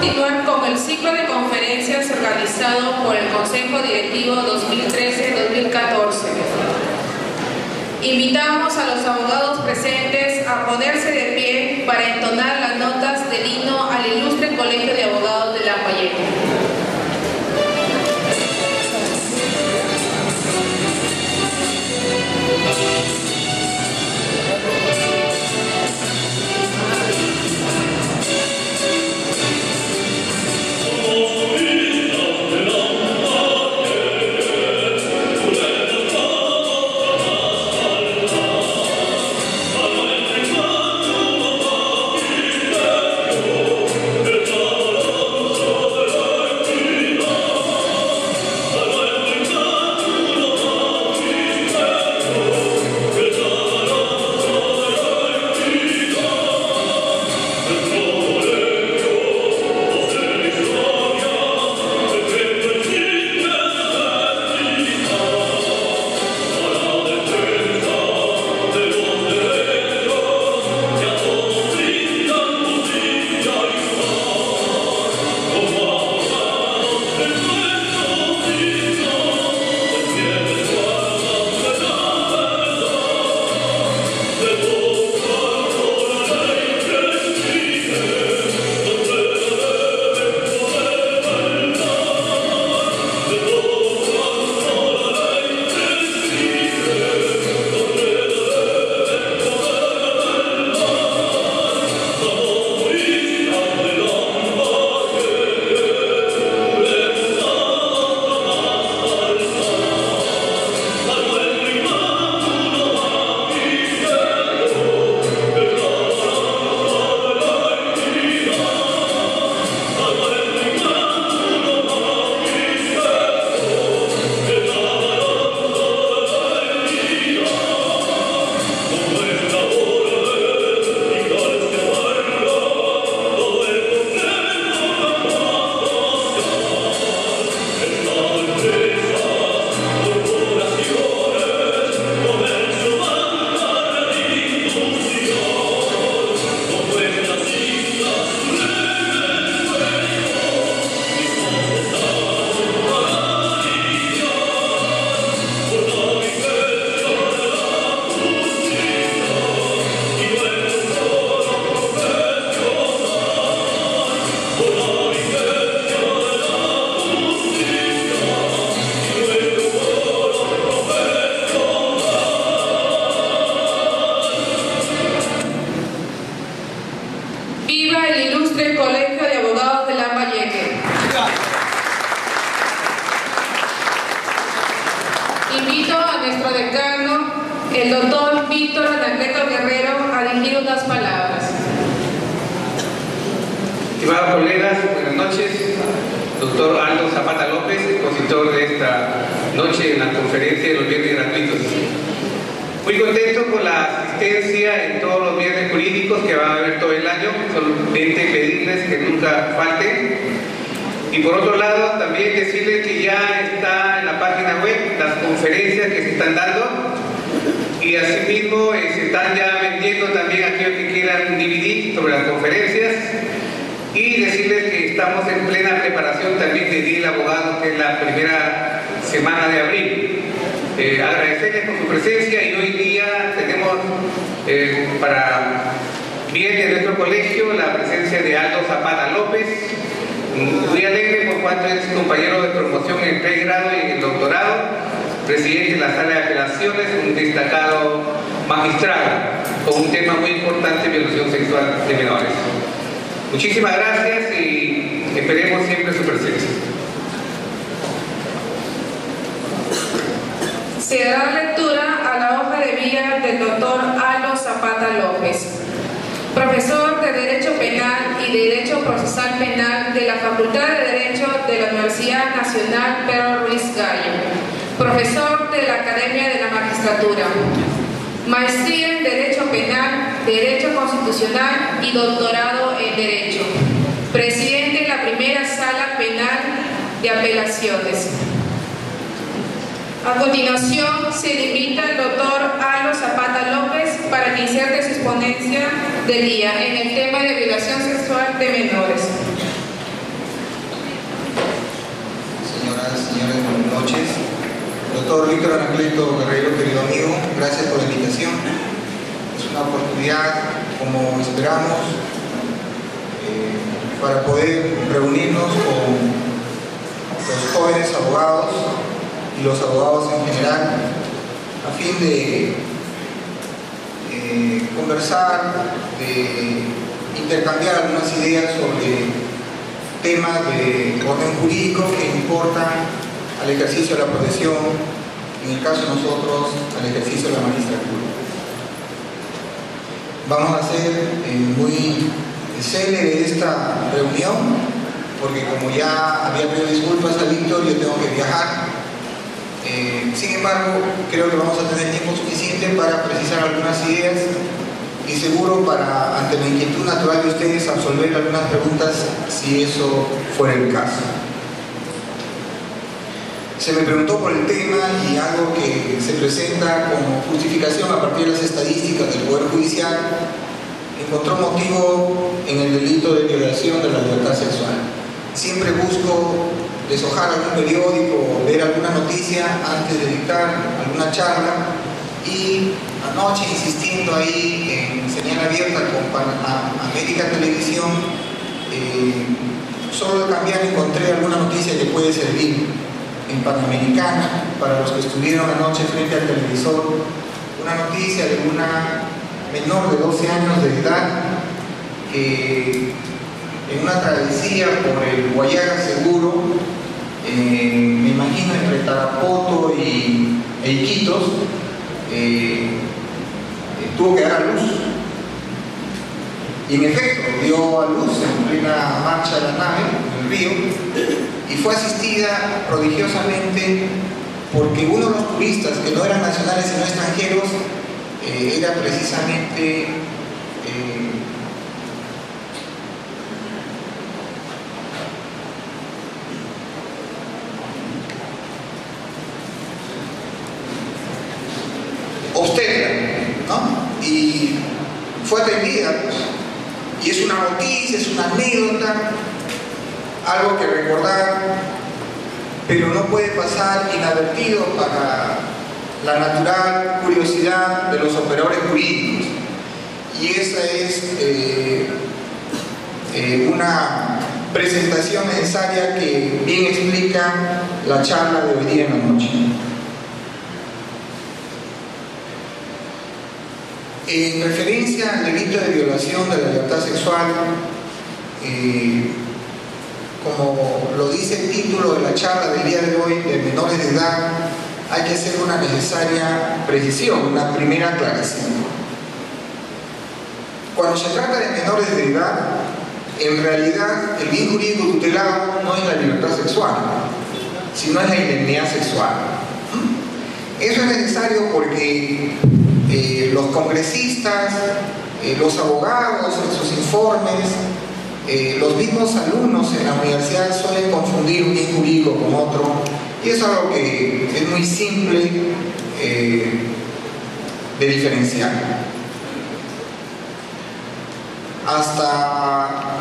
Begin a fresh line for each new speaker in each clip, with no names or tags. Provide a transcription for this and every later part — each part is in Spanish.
continuar con el ciclo de conferencias organizado por el Consejo Directivo 2013-2014. Invitamos a los abogados presentes a ponerse de pie para entonar las notas del himno al ilustre Colegio de Abogados de Lambayeque. Invito a nuestro decano, el doctor Víctor Anacleto Guerrero, a dirigir unas palabras.
Estimados colegas, buenas noches. Doctor Aldo Zapata López, expositor de esta noche en la conferencia de los viernes gratuitos. Muy contento con la asistencia en todos los viernes jurídicos que van a haber todo el año. Solamente pedirles que nunca falten. Y por otro lado, también decirles que ya está en la página web las conferencias que se están dando y asimismo se están ya vendiendo también aquellos que quieran un DVD sobre las conferencias, y decirles que estamos en plena preparación también de Día del Abogado, que es la primera semana de abril. Agradecerles por su presencia, y hoy día tenemos para bien de nuestro colegio la presencia de Aldo Zapata López, muy alegre por cuanto es compañero de promoción en el pregrado y en el doctorado, presidente de la sala de apelaciones, un destacado magistrado con un tema muy importante, violación sexual de menores. Muchísimas gracias y esperemos siempre su presencia.
Se dará lectura a la hoja de vida del doctor Aldo Zapata López, profesor de Derecho Penal y Derecho Procesal Penal de la Facultad de Derecho de la Universidad Nacional Pedro Ruiz Gallo, profesor de la Academia de la Magistratura, maestría en Derecho Penal, Derecho Constitucional y doctorado en Derecho, presidente de la primera Sala Penal de Apelaciones. A continuación, se le invita al doctor Aldo Zapata López para que inserte su exponencia del día en el tema de violación sexual de menores.
noches. Doctor Víctor Anacleto Guerrero, querido amigo, gracias por la invitación. Es una oportunidad, como esperamos, para poder reunirnos con los jóvenes abogados y los abogados en general, a fin de conversar, de intercambiar algunas ideas sobre temas de orden jurídico que importan al ejercicio de la profesión, en el caso de nosotros, al ejercicio de la magistratura. Vamos a hacer muy célebre esta reunión, porque como ya había pedido disculpas a Víctor, yo tengo que viajar. Sin embargo, creo que vamos a tener tiempo suficiente para precisar algunas ideas y seguro para, ante la inquietud natural de ustedes, absolver algunas preguntas si eso fuera el caso. Se me preguntó por el tema y algo que se presenta como justificación a partir de las estadísticas del Poder Judicial encontró motivo en el delito de violación de la libertad sexual. Siempre busco deshojar algún periódico, ver alguna noticia antes de dictar alguna charla, y anoche, insistiendo ahí en señal abierta con América Televisión, solo de cambiar encontré alguna noticia que puede servir. En Panamericana, para los que estuvieron anoche frente al televisor, una noticia de una menor de 12 años de edad que en una travesía por el Guayaga Seguro, me imagino entre Tarapoto e Iquitos, tuvo que dar a luz. Y en efecto, dio a luz en plena marcha de la nave, en el río, y fue asistida prodigiosamente porque uno de los turistas, que no eran nacionales sino extranjeros, era precisamente obstetra, ¿no? Y fue atendida, pues. Y es una noticia, es una anécdota, algo que recordar, pero no puede pasar inadvertido para la natural curiosidad de los operadores jurídicos. Y esa es una presentación necesaria que bien explica la charla de hoy día en la noche. En referencia al delito de violación de la libertad sexual, como lo dice el título de la charla del día de hoy, de menores de edad, hay que hacer una necesaria precisión, una primera aclaración. Cuando se trata de menores de edad, en realidad el bien jurídico tutelado no es la libertad sexual, sino es la indemnidad sexual. Eso es necesario porque los congresistas, los abogados en sus informes, los mismos alumnos en la universidad suelen confundir un bien jurídico con otro, y es algo que es muy simple de diferenciar.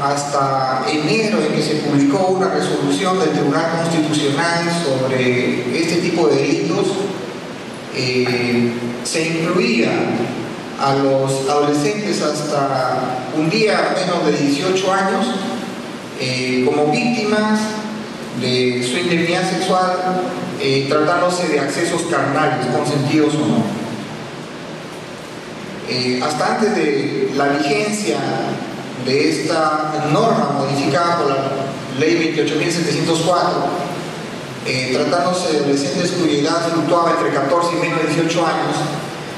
Hasta enero, en que se publicó una resolución del Tribunal Constitucional sobre este tipo de delitos, se incluía a los adolescentes hasta un día menos de 18 años como víctimas de su indemnidad sexual, tratándose de accesos carnales, consentidos o no. Hasta antes de la vigencia de esta norma modificada por la Ley 28.704, tratándose de adolescentes cuya edad fluctuaba entre 14 y menos de 18 años,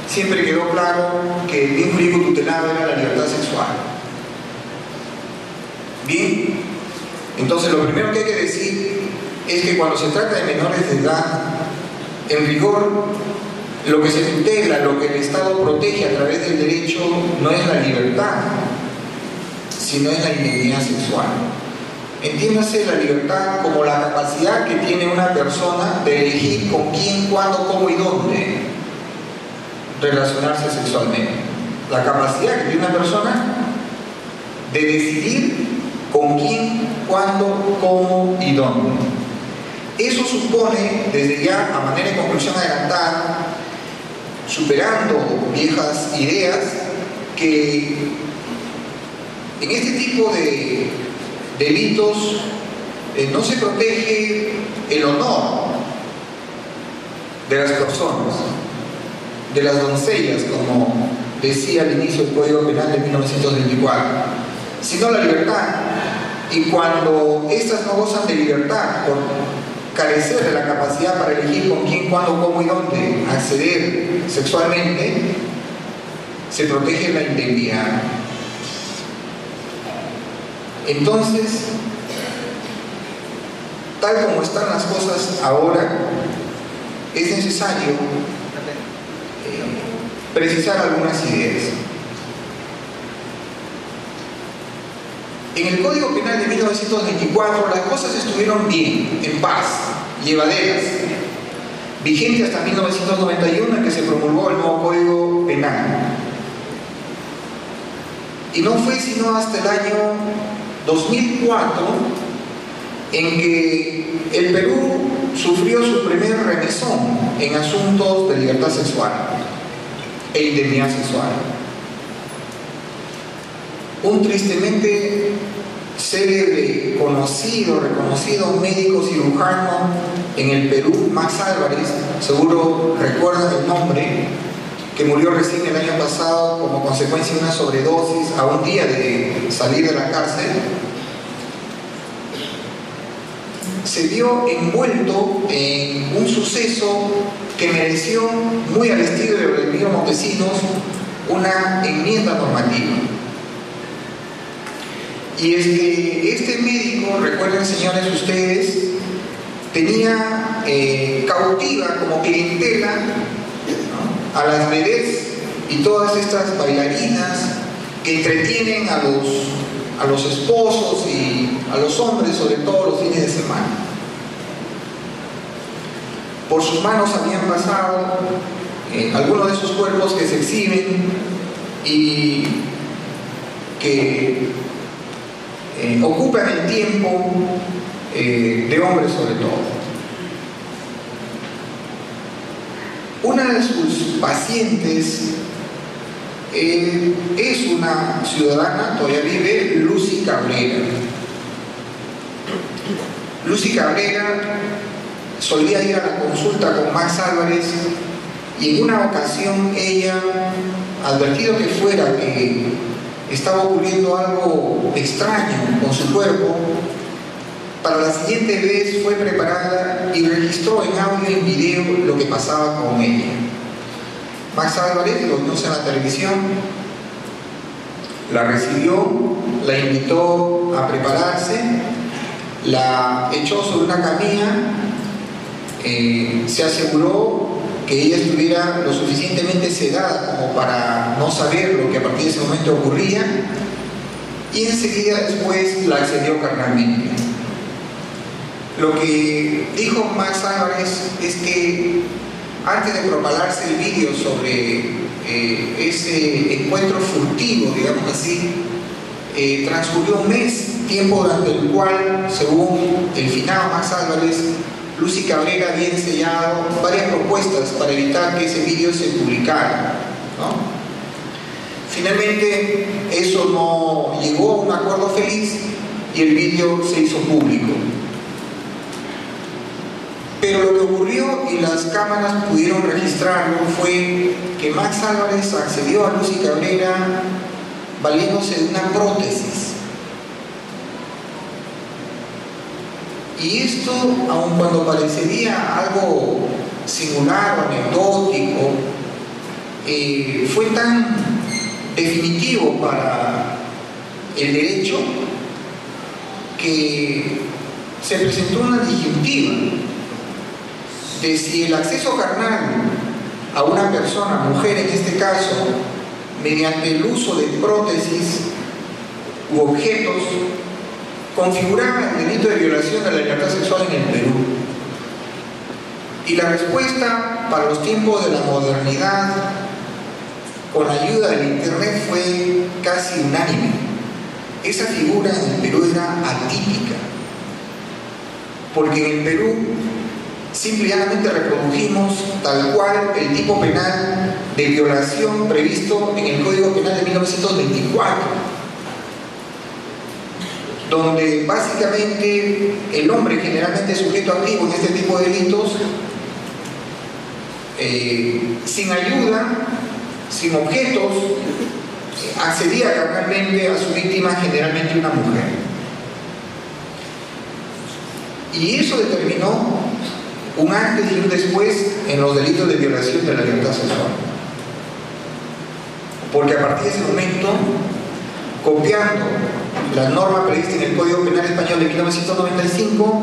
siempre quedó claro que el bien jurídico tutelado era la libertad sexual. Bien, entonces lo primero que hay que decir es que cuando se trata de menores de edad, en rigor, lo que se tutela, lo que el Estado protege a través del derecho, no es la libertad, sino es la indemnidad sexual. Entiéndase la libertad como la capacidad que tiene una persona de elegir con quién, cuándo, cómo y dónde relacionarse sexualmente. La capacidad que tiene una persona de decidir con quién, cuándo, cómo y dónde. Eso supone, desde ya, a manera de conclusión adelantada, superando viejas ideas, que en este tipo de delitos no se protege el honor de las personas, de las doncellas, como decía al inicio del Código Penal de 1924, sino la libertad. Y cuando éstas no gozan de libertad por carecer de la capacidad para elegir con quién, cuándo, cómo y dónde acceder sexualmente, se protege la integridad. Entonces, tal como están las cosas ahora, es necesario precisar algunas ideas. En el Código Penal de 1924 las cosas estuvieron bien, en paz, llevaderas, vigente hasta 1991, en que se promulgó el nuevo Código Penal. Y no fue sino hasta el año 2004 en que el Perú sufrió su primer remesón en asuntos de libertad sexual e indemnidad sexual. Un tristemente célebre, reconocido médico cirujano en el Perú, Max Álvarez, seguro recuerdan el nombre, que murió recién el año pasado como consecuencia de una sobredosis a un día de salir de la cárcel, se vio envuelto en un suceso que mereció, muy al estilo de Vladimiro Montesinos, una enmienda normativa. Y es que este médico, recuerden señores ustedes, tenía cautiva como clientela, ¿no?, a las vedettes y todas estas bailarinas que entretienen a los esposos y a los hombres, sobre todo los fines de semana. Por sus manos habían pasado algunos de esos cuerpos que se exhiben y que ocupan el tiempo de hombres sobre todo. Una de sus pacientes es una ciudadana, todavía vive, Lucy Cabrera. Lucy Cabrera solía ir a la consulta con Max Álvarez y en una ocasión ella, advertido que fuera que estaba ocurriendo algo extraño con su cuerpo, para la siguiente vez fue preparada y registró en audio y en video lo que pasaba con ella. Max Álvarez lo conoce en la televisión, la recibió, la invitó a prepararse, la echó sobre una camilla, se aseguró que ella estuviera lo suficientemente sedada como para no saber lo que a partir de ese momento ocurría, y enseguida después la accedió carnalmente. Lo que dijo Max Álvarez es que antes de propalarse el vídeo sobre ese encuentro furtivo, digamos así, transcurrió un mes, tiempo durante el cual, según el finado Max Álvarez, Lucy Cabrera había ensayado varias propuestas para evitar que ese vídeo se publicara, ¿no? Finalmente eso no llegó a un acuerdo feliz y el vídeo se hizo público. Pero lo que ocurrió y las cámaras pudieron registrarlo fue que Max Álvarez accedió a Lucy Cabrera valiéndose de una prótesis. Y esto, aun cuando parecería algo singular o anecdótico, fue tan definitivo para el derecho que se presentó una disyuntiva de si el acceso carnal a una persona, mujer en este caso, mediante el uso de prótesis u objetos, configuraba el delito de violación de la libertad sexual en el Perú. Y la respuesta para los tiempos de la modernidad, con la ayuda del internet, fue casi unánime. Esa figura en el Perú era atípica, porque en el Perú simple y llanamente reprodujimos tal cual el tipo penal de violación previsto en el Código Penal de 1924, donde básicamente el hombre, generalmente sujeto activo en este tipo de delitos, sin ayuda, sin objetos, accedía carnalmente a su víctima, generalmente una mujer. Y eso determinó un antes y un después en los delitos de violación de la libertad sexual. Porque a partir de ese momento, copiando la norma prevista en el Código Penal Español de 1995,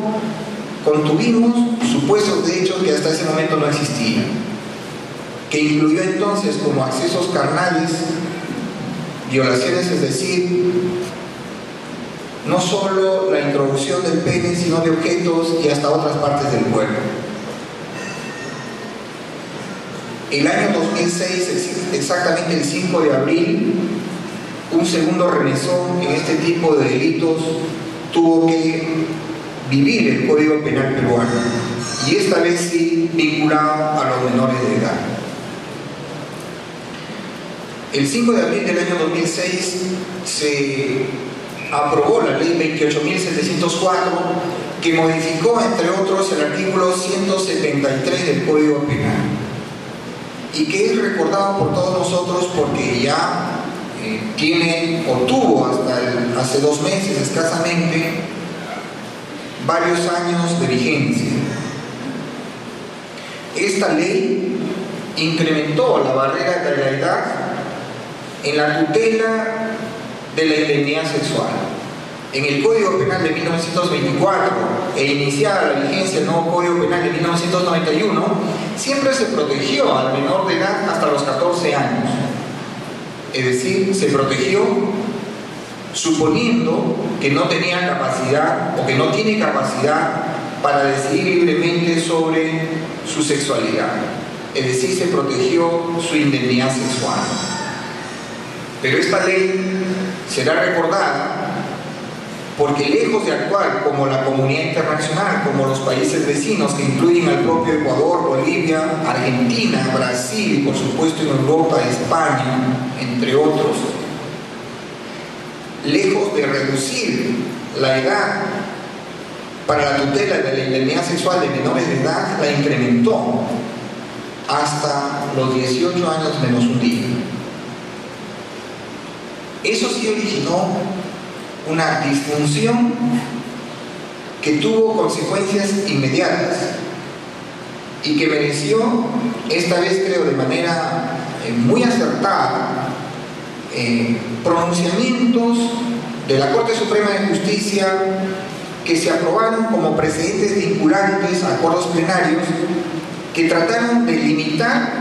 contuvimos supuestos de hechos que hasta ese momento no existían, que incluyó entonces como accesos carnales, violaciones, es decir, no solo la introducción del pene, sino de objetos y hasta otras partes del cuerpo. El año 2006, exactamente el 5 de abril, un segundo remesón en este tipo de delitos tuvo que vivir el Código Penal peruano, y esta vez sí vinculado a los menores de edad. El 5 de abril del año 2006 se aprobó la ley 28.704, que modificó, entre otros, el artículo 173 del Código Penal, y que es recordado por todos nosotros porque ya tiene o tuvo hasta hace 2 meses escasamente varios años de vigencia. Esta ley incrementó la barrera de la edad en la tutela de la indemnidad sexual. En el Código Penal de 1924 e iniciada la vigencia del nuevo Código Penal de 1991, siempre se protegió al menor de edad hasta los 14 años. Es decir, se protegió suponiendo que no tenía capacidad o que no tiene capacidad para decidir libremente sobre su sexualidad. Es decir, se protegió su indemnidad sexual. Pero esta ley será recordada porque, lejos de actuar como la comunidad internacional, como los países vecinos que incluyen al propio Ecuador, Bolivia, Argentina, Brasil y por supuesto en Europa, España, entre otros, lejos de reducir la edad para la tutela de la indemnidad sexual de menores de edad, la incrementó hasta los 18 años menos un día. Eso sí originó una disfunción que tuvo consecuencias inmediatas y que mereció, esta vez creo de manera muy acertada, pronunciamientos de la Corte Suprema de Justicia que se aprobaron como precedentes vinculantes a acuerdos plenarios que trataron de limitar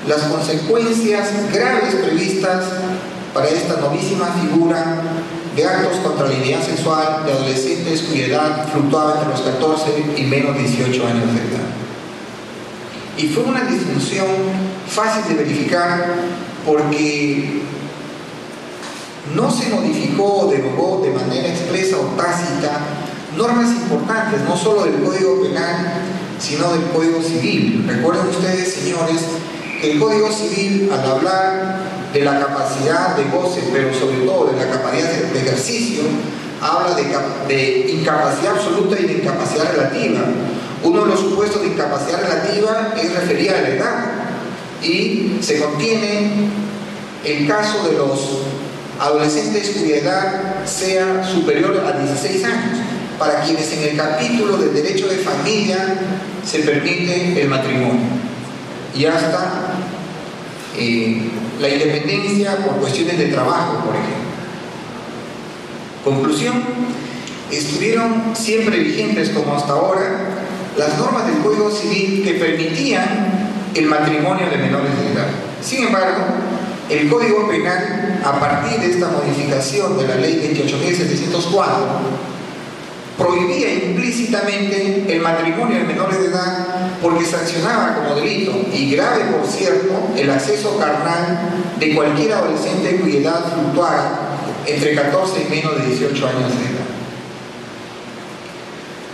las consecuencias graves previstas para esta novísima figura de actos contra la dignidad sexual de adolescentes cuya edad fluctuaba entre los 14 y menos 18 años de edad. Y fue una disfunción fácil de verificar porque no se modificó o derogó de manera expresa o tácita normas importantes, no solo del Código Penal, sino del Código Civil. Recuerden ustedes, señores, que el Código Civil, al hablar de la capacidad de goce, pero sobre todo de la capacidad de ejercicio, habla de incapacidad absoluta y de incapacidad relativa. Uno de los supuestos de incapacidad relativa es referida a la edad, y se contiene el caso de los adolescentes cuya edad sea superior a 16 años, para quienes en el capítulo del derecho de familia se permite el matrimonio, y hasta la independencia por cuestiones de trabajo, por ejemplo. Conclusión: estuvieron siempre vigentes, como hasta ahora, las normas del Código Civil que permitían el matrimonio de menores de edad. Sin embargo, el Código Penal, a partir de esta modificación de la ley 28.704, prohibía implícitamente el matrimonio de menores de edad porque sancionaba como delito, y grave por cierto, el acceso carnal de cualquier adolescente cuya edad fluctuara entre 14 y menos de 18 años de edad.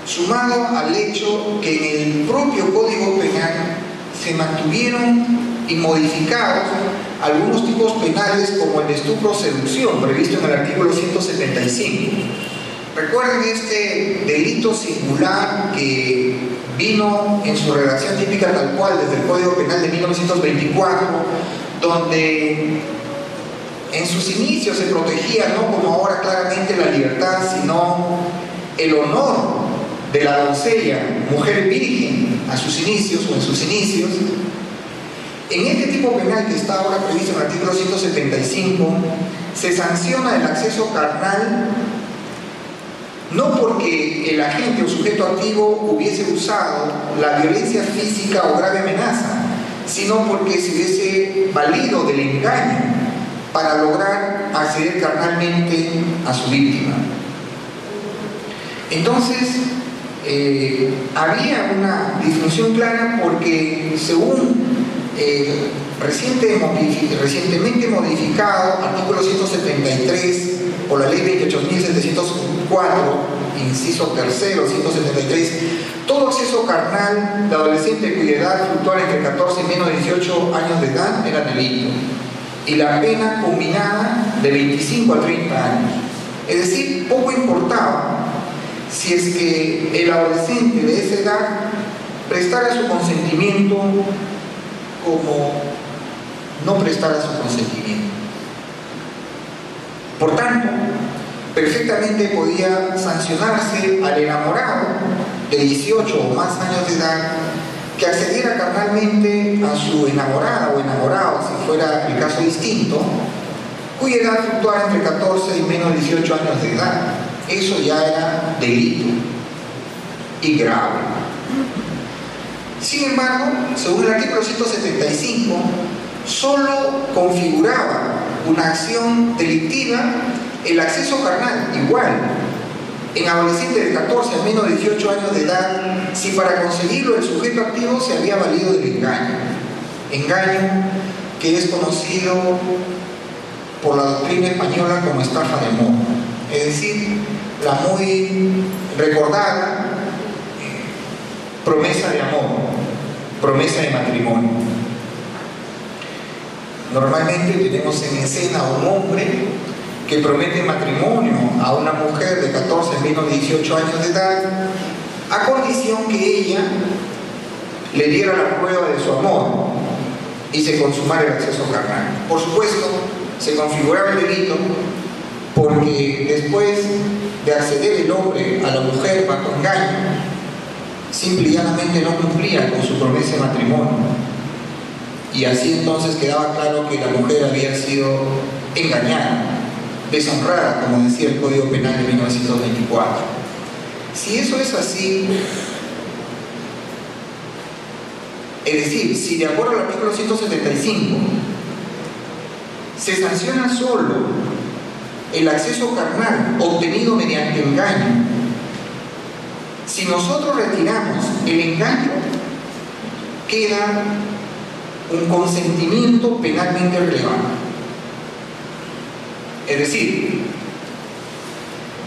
sumado al hecho que en el propio Código Penal se mantuvieron y modificados algunos tipos penales como el de estupro o seducción, previsto en el artículo 175. Recuerden este delito singular que vino en su redacción típica tal cual desde el Código Penal de 1924, donde en sus inicios se protegía, no como ahora claramente, la libertad, sino el honor de la doncella, mujer virgen, a sus inicios o en sus inicios. En este tipo penal que está ahora previsto en el artículo 175, se sanciona el acceso carnal no porque el agente o sujeto activo hubiese usado la violencia física o grave amenaza, sino porque se hubiese valido del engaño para lograr acceder carnalmente a su víctima. Entonces, había una disfunción clara porque según recientemente modificado artículo 173 por la ley 28.704, inciso tercero, 173, todo acceso carnal de adolescente cuya edad fluctuara entre 14 y menos de 18 años de edad era delito, y la pena combinada de 25 a 30 años. Es decir, poco importaba si es que el adolescente de esa edad prestara su consentimiento como no prestara su consentimiento. Por tanto, perfectamente podía sancionarse al enamorado de 18 o más años de edad que accediera carnalmente a su enamorada o enamorado, si fuera el caso distinto, cuya edad fluctuara entre 14 y menos de 18 años de edad. Eso ya era delito y grave. Sin embargo, según el artículo 175, solo configuraba una acción delictiva el acceso carnal, igual, en adolescentes de 14 a menos de 18 años de edad, si para conseguirlo el sujeto activo se había valido del engaño. Engaño que es conocido por la doctrina española como estafa de amor. Es decir, la muy recordada promesa de amor, promesa de matrimonio. Normalmente tenemos en escena a un hombre que promete matrimonio a una mujer de 14 menos de 18 años de edad, a condición que ella le diera la prueba de su amor y se consumara el acceso carnal. Por supuesto, se configuraba el delito porque después de acceder el hombre a la mujer bajo engaño, simple y llanamente no cumplía con su promesa de matrimonio. Y así entonces quedaba claro que la mujer había sido engañada, deshonrada, como decía el Código Penal de 1924. Si eso es así, es decir, si de acuerdo al artículo 175 se sanciona solo el acceso carnal obtenido mediante engaño, si nosotros retiramos el engaño, queda un consentimiento penalmente relevante. Es decir,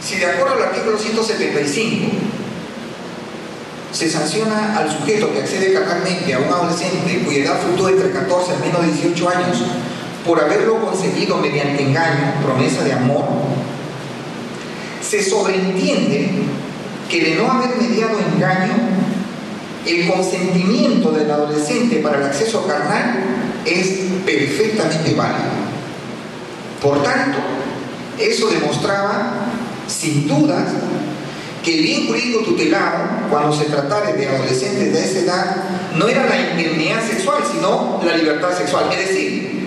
si de acuerdo al artículo 175 se sanciona al sujeto que accede carnalmente a un adolescente cuya edad fluctúa entre 14 a menos de 18 años por haberlo conseguido mediante engaño, promesa de amor, se sobreentiende que de no haber mediado engaño, el consentimiento del adolescente para el acceso carnal es perfectamente válido. Por tanto, eso demostraba, sin dudas, que el bien jurídico tutelado, cuando se tratara de adolescentes de esa edad, no era la indemnidad sexual, sino la libertad sexual. Es decir,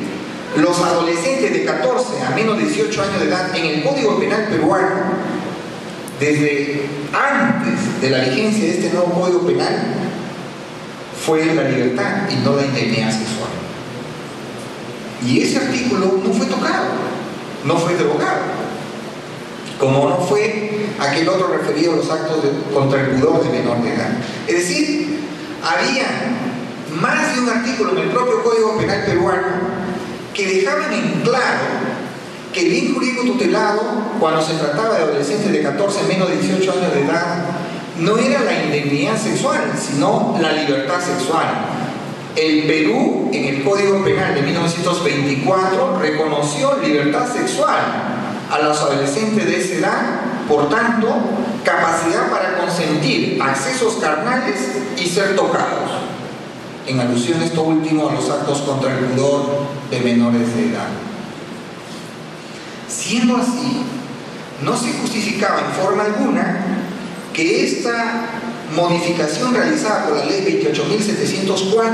los adolescentes de 14 a menos de 18 años de edad en el Código Penal peruano, desde antes de la vigencia de este nuevo Código Penal, fue la libertad y no la indemnidad sexual. Y ese artículo no fue tocado, no fue derogado, como no fue aquel otro referido a los actos contra el pudor de menor de edad. Es decir, había más de un artículo en el propio Código Penal peruano que dejaban en claro que el bien jurídico tutelado, cuando se trataba de adolescentes de 14 a menos de 18 años de edad, no era la indemnidad sexual, sino la libertad sexual. El Perú, en el Código Penal de 1924, reconoció libertad sexual a los adolescentes de esa edad, por tanto, capacidad para consentir accesos carnales y ser tocados, en alusión esto último a los actos contra el pudor de menores de edad. Siendo así, no se justificaba en forma alguna que esta modificación realizada por la ley 28.704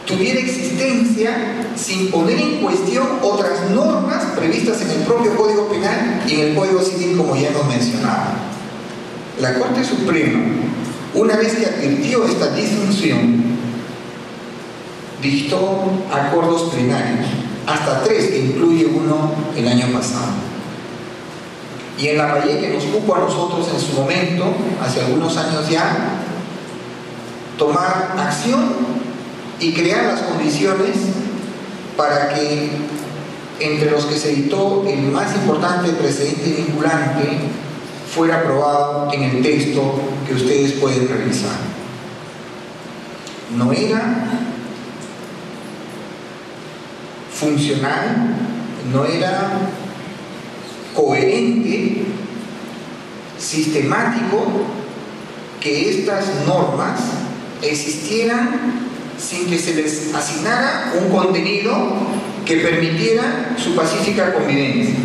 tuviera existencia sin poner en cuestión otras normas previstas en el propio Código Penal y en el Código Civil, como ya hemos mencionado. La Corte Suprema, una vez que advirtió esta disfunción, dictó acuerdos plenarios, hasta 3, que incluye uno el año pasado. Y en Lambayeque nos cupo a nosotros en su momento, hace algunos años ya, tomar acción y crear las condiciones para que, entre los que se dictó el más importante precedente vinculante, fuera aprobado en el texto que ustedes pueden revisar. No era funcional, no era coherente, sistemático, que estas normas existieran sin que se les asignara un contenido que permitiera su pacífica convivencia.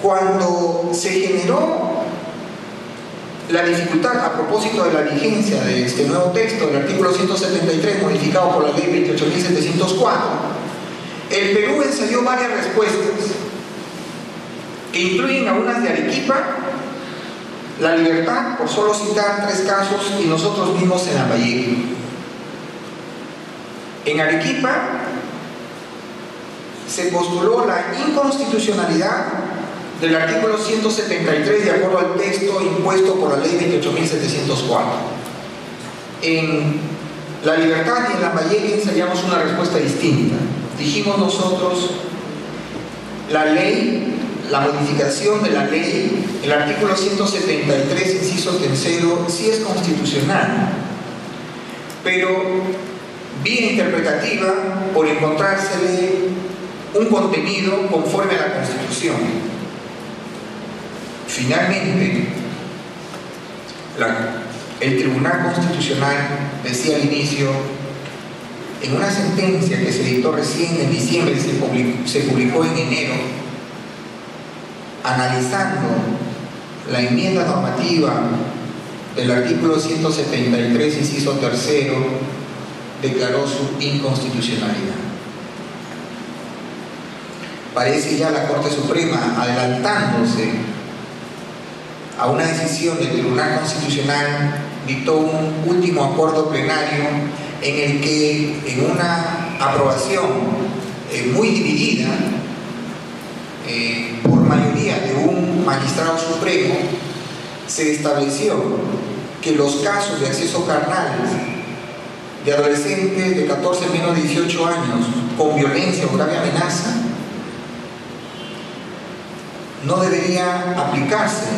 Cuando se generó la dificultad a propósito de la vigencia de este nuevo texto, del artículo 173, modificado por la ley 28.704, el Perú ensayó varias respuestas que incluyen algunas de Arequipa, La Libertad, por solo citar 3 casos, y nosotros mismos en Lambayeque. En Arequipa se postuló la inconstitucionalidad del artículo 173 de acuerdo al texto impuesto por la ley 28.704. En La Libertad y en Lambayeque ensayamos una respuesta distinta. Dijimos nosotros, la ley, la modificación de la ley, el artículo 173, inciso tercero, sí es constitucional, pero vía interpretativa por encontrársele un contenido conforme a la Constitución. Finalmente, el Tribunal Constitucional, decía al inicio, en una sentencia que se dictó recién en diciembre y se publicó en enero, analizando la enmienda normativa del artículo 173, inciso tercero, declaró su inconstitucionalidad. Parece ya la Corte Suprema adelantándose a una decisión del Tribunal Constitucional, dictó un último acuerdo plenario en el que, en una aprobación muy dividida, por mayoría de un magistrado supremo, se estableció que los casos de acceso carnal de adolescentes de 14 menos de 18 años con violencia o grave amenaza no debería aplicarse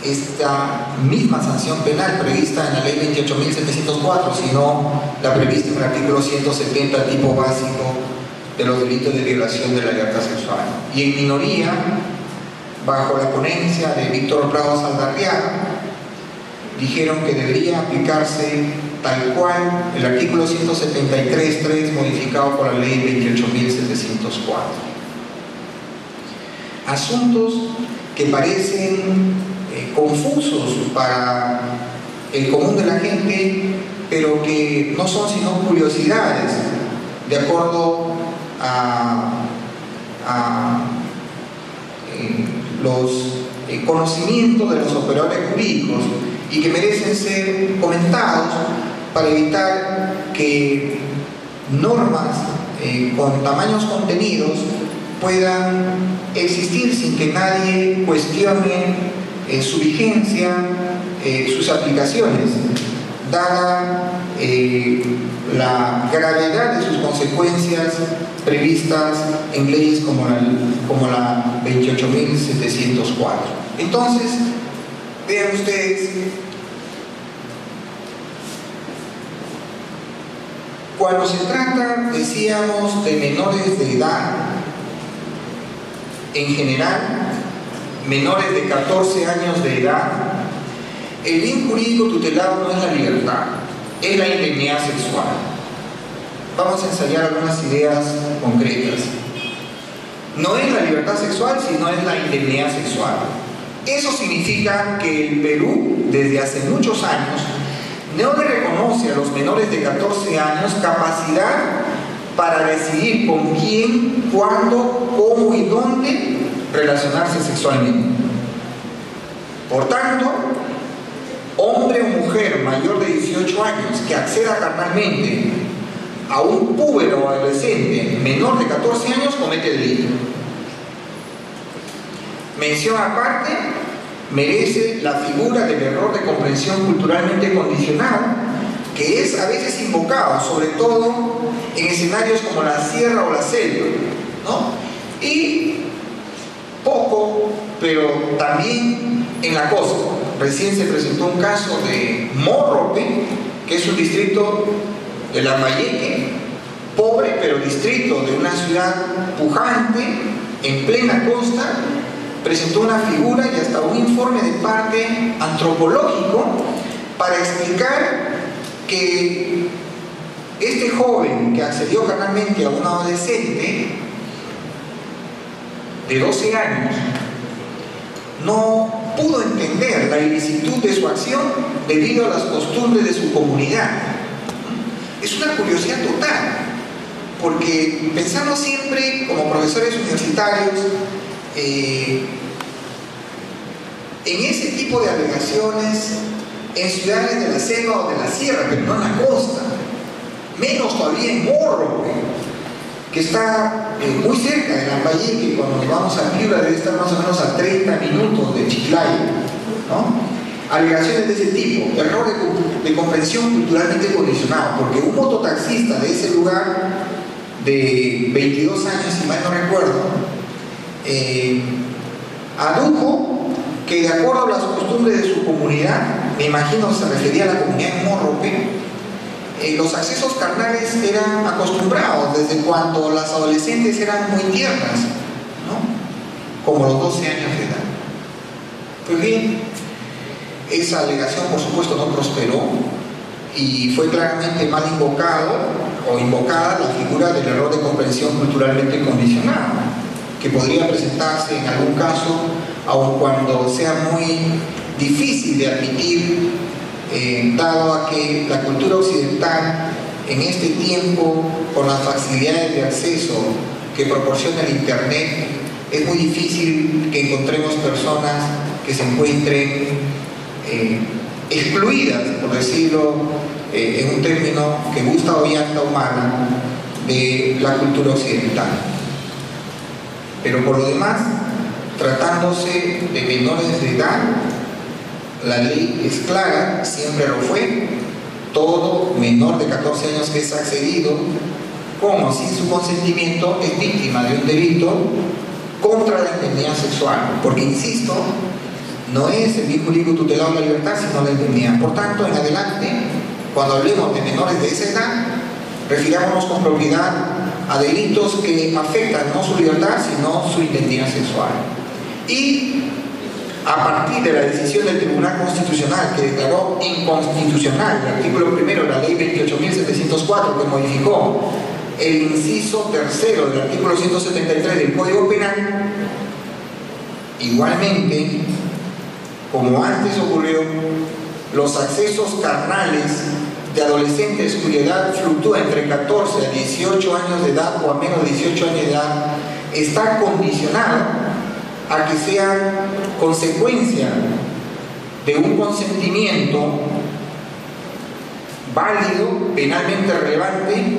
esta misma sanción penal prevista en la ley 28.704, sino la prevista en el artículo 170, tipo básico de los delitos de violación de la libertad sexual. Y en minoría, bajo la ponencia de Víctor Prado Saldarriaga, dijeron que debería aplicarse tal cual el artículo 173.3 modificado por la ley 28.704. Asuntos que parecen confusos para el común de la gente, pero que no son sino curiosidades, de acuerdo a los conocimientos de los operadores jurídicos, y que merecen ser comentados para evitar que normas con tamaños contenidos puedan existir sin que nadie cuestione su vigencia, sus aplicaciones, dada la gravedad de sus consecuencias previstas en leyes como la 28.704. Entonces, vean ustedes, cuando se trata, decíamos, de menores de edad, en general, menores de 14 años de edad, el bien jurídico tutelado no es la libertad, es la indemnidad sexual. Vamos a ensayar algunas ideas concretas. No es la libertad sexual, sino es la indemnidad sexual. Eso significa que el Perú, desde hace muchos años, no le reconoce a los menores de 14 años capacidad para decidir con quién, cuándo, cómo y dónde relacionarse sexualmente. Por tanto, hombre o mujer mayor de 18 años que acceda carnalmente a un púbero o adolescente menor de 14 años comete delito. Mención aparte merece la figura del error de comprensión culturalmente condicionado, que es a veces invocado, sobre todo en escenarios como la sierra o la selva, ¿no? Y poco, pero también en la costa. Recién se presentó un caso de Morrope, que es un distrito de Lambayeque, pobre pero distrito de una ciudad pujante, en plena costa. Presentó una figura y hasta un informe de parte antropológico para explicar que este joven que accedió carnalmente a un adolescente de 12 años no pudo entender la ilicitud de su acción debido a las costumbres de su comunidad. Es una curiosidad total, porque pensamos siempre como profesores universitarios en ese tipo de alegaciones en ciudades de la selva o de la sierra, pero no en la costa, menos todavía en Morro, que está muy cerca de Lambayeque. Cuando nos vamos a Piura debe estar más o menos a 30 minutos de Chiclayo, ¿no? Alegaciones de ese tipo, error de comprensión culturalmente condicionado, porque un mototaxista de ese lugar de 22 años, si mal no recuerdo, adujo que de acuerdo a las costumbres de su comunidad, me imagino se refería a la comunidad de Morrope, los accesos carnales eran acostumbrados desde cuando las adolescentes eran muy tiernas, ¿no? Como los 12 años de edad. Pues bien, esa alegación por supuesto no prosperó y fue claramente mal invocada la figura del error de comprensión culturalmente condicionado, que podría presentarse en algún caso, aun cuando sea muy difícil de admitir, dado a que la cultura occidental en este tiempo, con las facilidades de acceso que proporciona el internet, es muy difícil que encontremos personas que se encuentren excluidas, por decirlo en un término que gusta o llanta humana, de la cultura occidental. Pero por lo demás, tratándose de menores de edad, la ley es clara, siempre lo fue. Todo menor de 14 años que es accedido, con o sin su consentimiento, es víctima de un delito contra la indemnidad sexual, porque insisto, no es el bien jurídico tutelado la libertad, sino la indemnidad. Por tanto, en adelante, cuando hablemos de menores de esa edad, refirámonos con propiedad a delitos que afectan no su libertad, sino su indemnidad sexual. Y a partir de la decisión del Tribunal Constitucional, que declaró inconstitucional el artículo primero de la ley 28.704, que modificó el inciso tercero del artículo 173 del Código Penal, igualmente, como antes ocurrió, los accesos carnales de adolescentes cuya edad fluctúa entre 14 a 18 años de edad o a menos de 18 años de edad está condicionado a que sean consecuencia de un consentimiento válido, penalmente relevante,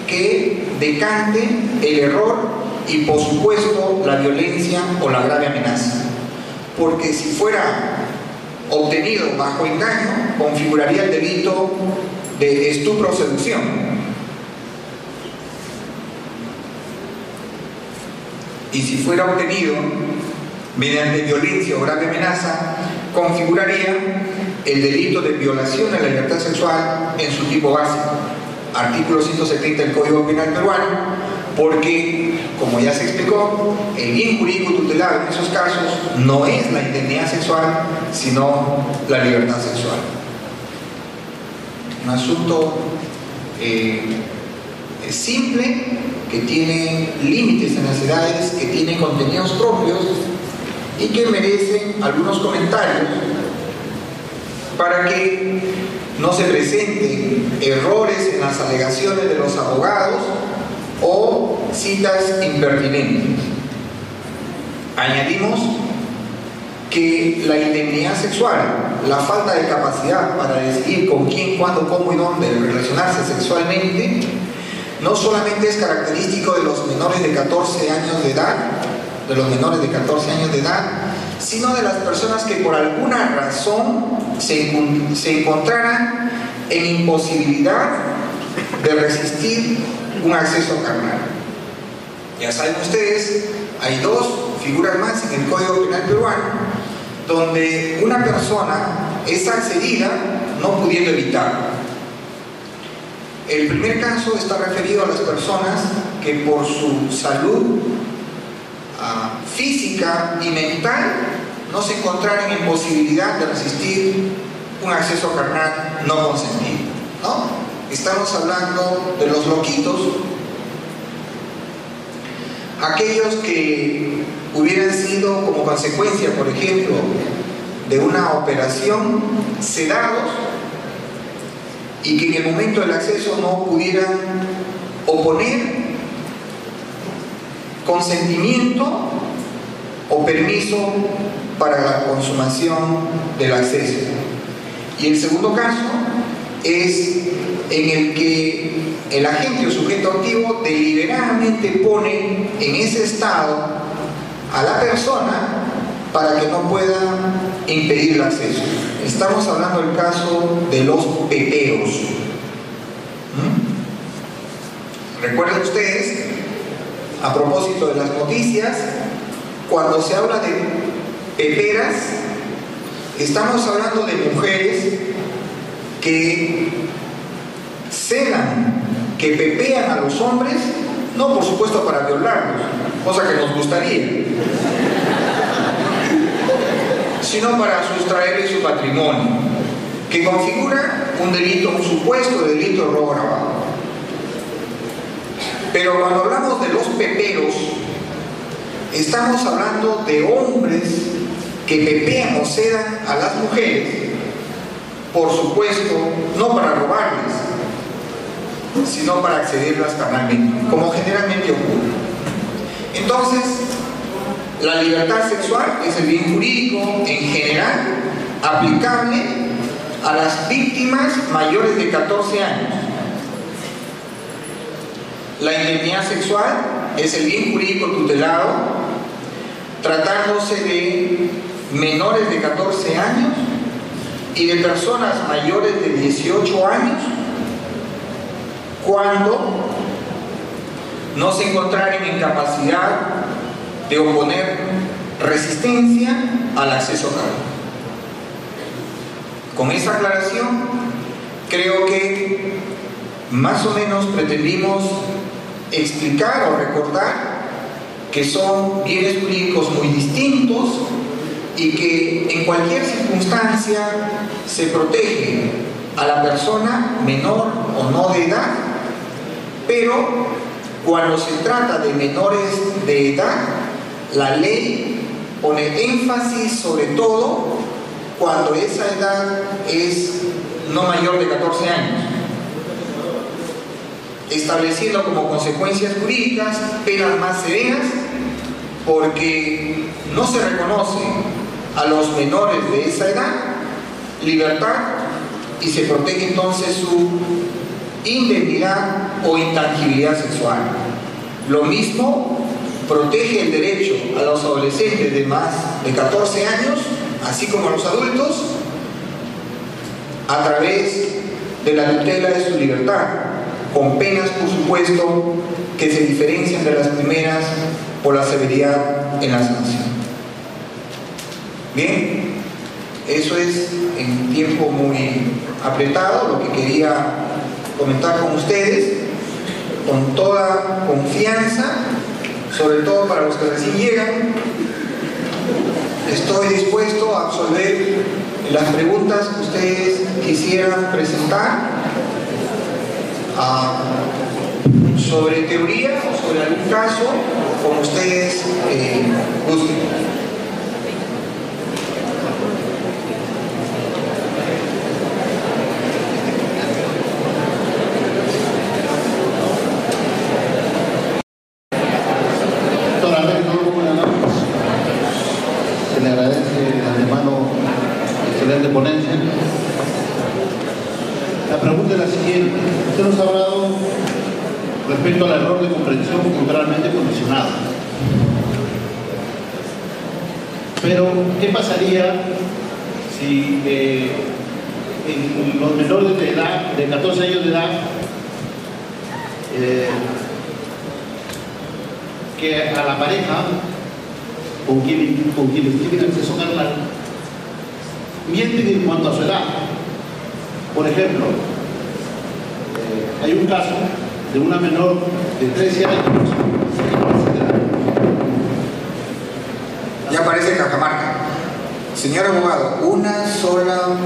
que decante el error y por supuesto la violencia o la grave amenaza. Porque si fuera obtenido bajo engaño configuraría el delito de estupro o seducción. Y si fuera obtenido mediante violencia o grave amenaza, configuraría el delito de violación a la libertad sexual en su tipo básico, artículo 170 del Código Penal peruano, porque, como ya se explicó, el bien jurídico tutelado en esos casos no es la indemnidad sexual, sino la libertad sexual. Un asunto simple, que tiene límites en las edades, que tiene contenidos propios y que merecen algunos comentarios para que no se presenten errores en las alegaciones de los abogados o citas impertinentes. Añadimos que la indemnidad sexual, la falta de capacidad para decidir con quién, cuándo, cómo y dónde relacionarse sexualmente, no solamente es característico de los menores de 14 años de edad, sino de las personas que por alguna razón se encontraran en imposibilidad de resistir un acceso carnal. Ya saben ustedes, hay dos figuras más en el Código Penal peruano donde una persona es accedida no pudiendo evitarlo. El primer caso está referido a las personas que por su salud física y mental no se encontraran en posibilidad de resistir un acceso carnal no consentido, ¿no? Estamos hablando de los loquitos, aquellos que hubieran sido como consecuencia, por ejemplo, de una operación sedados y que en el momento del acceso no pudieran oponer consentimiento o permiso para la consumación del acceso. Y el segundo caso es en el que el agente o sujeto activo deliberadamente pone en ese estado a la persona para que no pueda impedir el acceso. Estamos hablando del caso de los pepeos. Recuerden ustedes, a propósito de las noticias, cuando se habla de peperas, estamos hablando de mujeres que celan, que pepean a los hombres, no por supuesto para violarlos, cosa que nos gustaría, sino para sustraerle su patrimonio, que configura un delito, un supuesto de delito de robo agravado. Pero cuando hablamos de los peperos, estamos hablando de hombres que pepean o cedan a las mujeres, por supuesto, no para robarles, sino para accederlas carnalmente, como generalmente ocurre. Entonces, la libertad sexual es el bien jurídico en general aplicable a las víctimas mayores de 14 años. La indemnidad sexual es el bien jurídico tutelado tratándose de menores de 14 años y de personas mayores de 18 años cuando no se encontraren en capacidad de oponer resistencia al acceso carnal. Con esa aclaración, creo que más o menos pretendimos explicar o recordar que son bienes jurídicos muy distintos y que en cualquier circunstancia se protege a la persona menor o no de edad, pero cuando se trata de menores de edad, la ley pone énfasis sobre todo cuando esa edad es no mayor de 14 años, estableciendo como consecuencias jurídicas penas más severas, porque no se reconoce a los menores de esa edad libertad y se protege entonces su indemnidad o intangibilidad sexual. Lo mismo protege el derecho a los adolescentes de más de 14 años, así como a los adultos, a través de la tutela de su libertad, con penas, por supuesto, que se diferencian de las primeras por la severidad en la sanción. Bien, eso es en tiempo muy apretado lo que quería comentar con ustedes, con toda confianza, sobre todo para los que recién llegan. Estoy dispuesto a absolver las preguntas que ustedes quisieran presentar sobre teoría o sobre algún caso, como ustedes gusten.
Ponencia. La pregunta es la siguiente. Usted nos ha hablado respecto al error de comprensión culturalmente condicionado. Pero, ¿qué pasaría si en los menores de edad, de 14 años de edad, que a la pareja con quienes tienen acceso carnal mienten en cuanto a su edad? Por ejemplo, hay un caso de una menor de 13 años.
Ya aparece Cajamarca. Señor abogado, una sola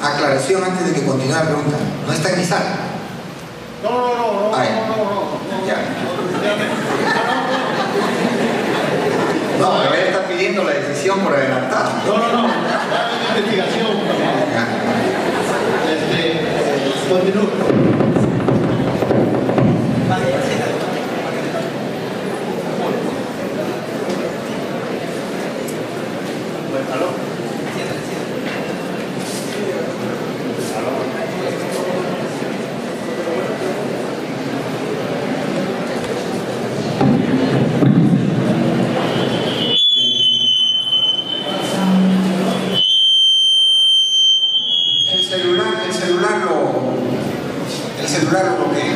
aclaración antes de que continúe la pregunta. ¿No está en mi sala?
No.
Ya. No, pero él está pidiendo la decisión por adelantado.
No. Investigación. Continúo.
El celular lo bloquea.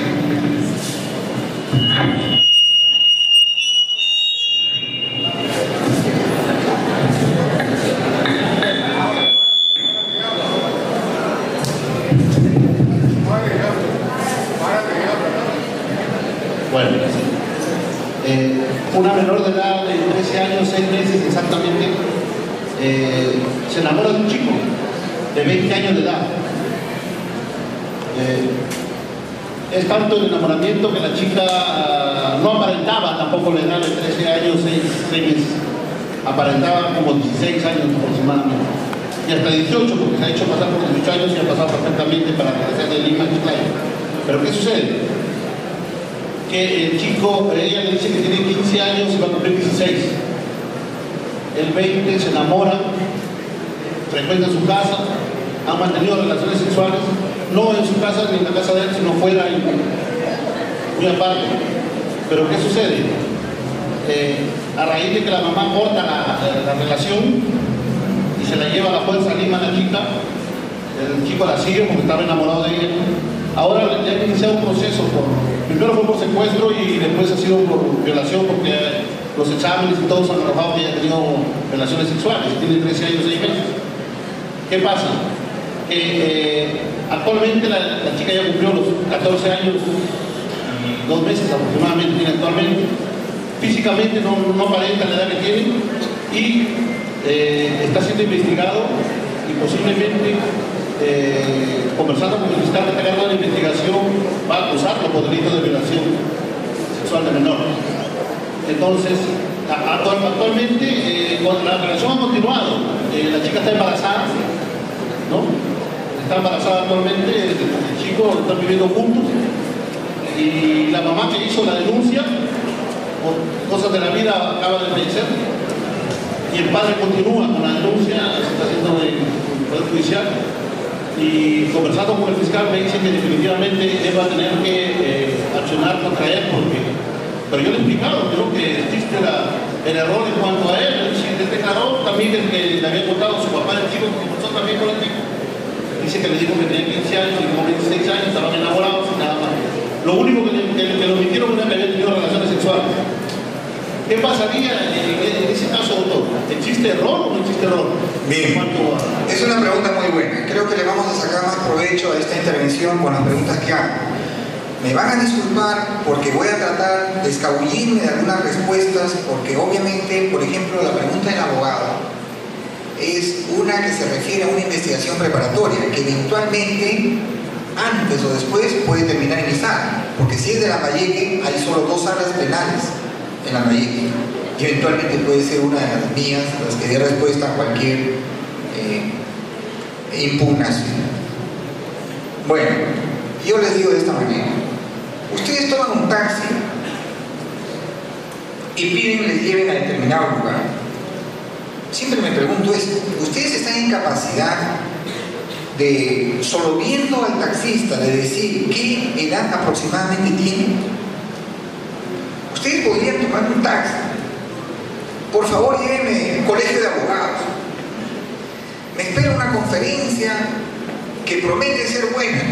Bueno, una menor de edad de 13 años, 6 meses exactamente, se enamora de un chico de 20 años de edad. Es tanto el enamoramiento que la chica no aparentaba tampoco la edad de 13 años, 6 meses. Aparentaba como 16 años aproximadamente. Y hasta 18, porque se ha hecho pasar por 18 años y ha pasado perfectamente para regresar de Lima a Chiclayo. Pero ¿qué sucede? Que el chico, ella le dice que tiene 15 años y va a cumplir 16. El 20 se enamora, frecuenta su casa, han mantenido relaciones sexuales, no en su casa ni en la casa de él, sino fuera y muy aparte. Pero ¿qué sucede? A raíz de que la mamá corta la relación y se la lleva a la fuerza a Lima la chica, el chico la sigue porque estaba enamorado de ella. Ahora le han iniciado un proceso, primero fue por secuestro y después ha sido por violación, porque los exámenes y todos han arrojado que ella ha tenido relaciones sexuales, tiene 13 años, 6 meses. ¿Qué pasa? Actualmente la chica ya cumplió los 14 años y 2 meses aproximadamente tiene actualmente. Físicamente no aparenta la edad que tiene y está siendo investigado y posiblemente conversando con el fiscal que está cargado de la investigación va a acusarlo por delito de violación sexual de menor. Entonces, actualmente la relación ha continuado. La chica está embarazada, ¿no? Está embarazada actualmente, el chico están viviendo juntos y la mamá que hizo la denuncia por cosas de la vida acaba de fallecer y el padre continúa con la denuncia, se está haciendo en el Poder Judicial y conversando con el fiscal me dice que definitivamente él va a tener que accionar contra él pero yo le he explicado, creo que existe el error en cuanto a él, si él declaró también que le había contado a su papá el chico que conversó también con el chico dice que le dijo que tenía 15 años y como 26 años estaban enamorados y nada más. Lo único que lo mintieron era que había tenido relaciones sexuales. ¿Qué pasaría en ese caso, doctor? ¿Existe error o no existe error?
Bien, es una pregunta muy buena. Creo que le vamos a sacar más provecho a esta intervención con las preguntas que hago. Me van a disculpar porque voy a tratar de escabullirme de algunas respuestas, porque obviamente, por ejemplo, la pregunta del abogado es una que se refiere a una investigación preparatoria, que eventualmente, antes o después, puede terminar en mi sala, porque si es de Lambayeque, hay solo 2 salas penales en Lambayeque, y eventualmente puede ser una de las mías, las que dé respuesta a cualquier impugnación. Bueno, yo les digo de esta manera: ustedes toman un taxi y piden que les lleven a determinado lugar. Siempre me pregunto esto: ¿ustedes están en capacidad de, solo viendo al taxista, de decir qué edad aproximadamente tiene? Ustedes podrían tomar un taxi. Por favor, llévenme al colegio de abogados. Me espera una conferencia que promete ser buena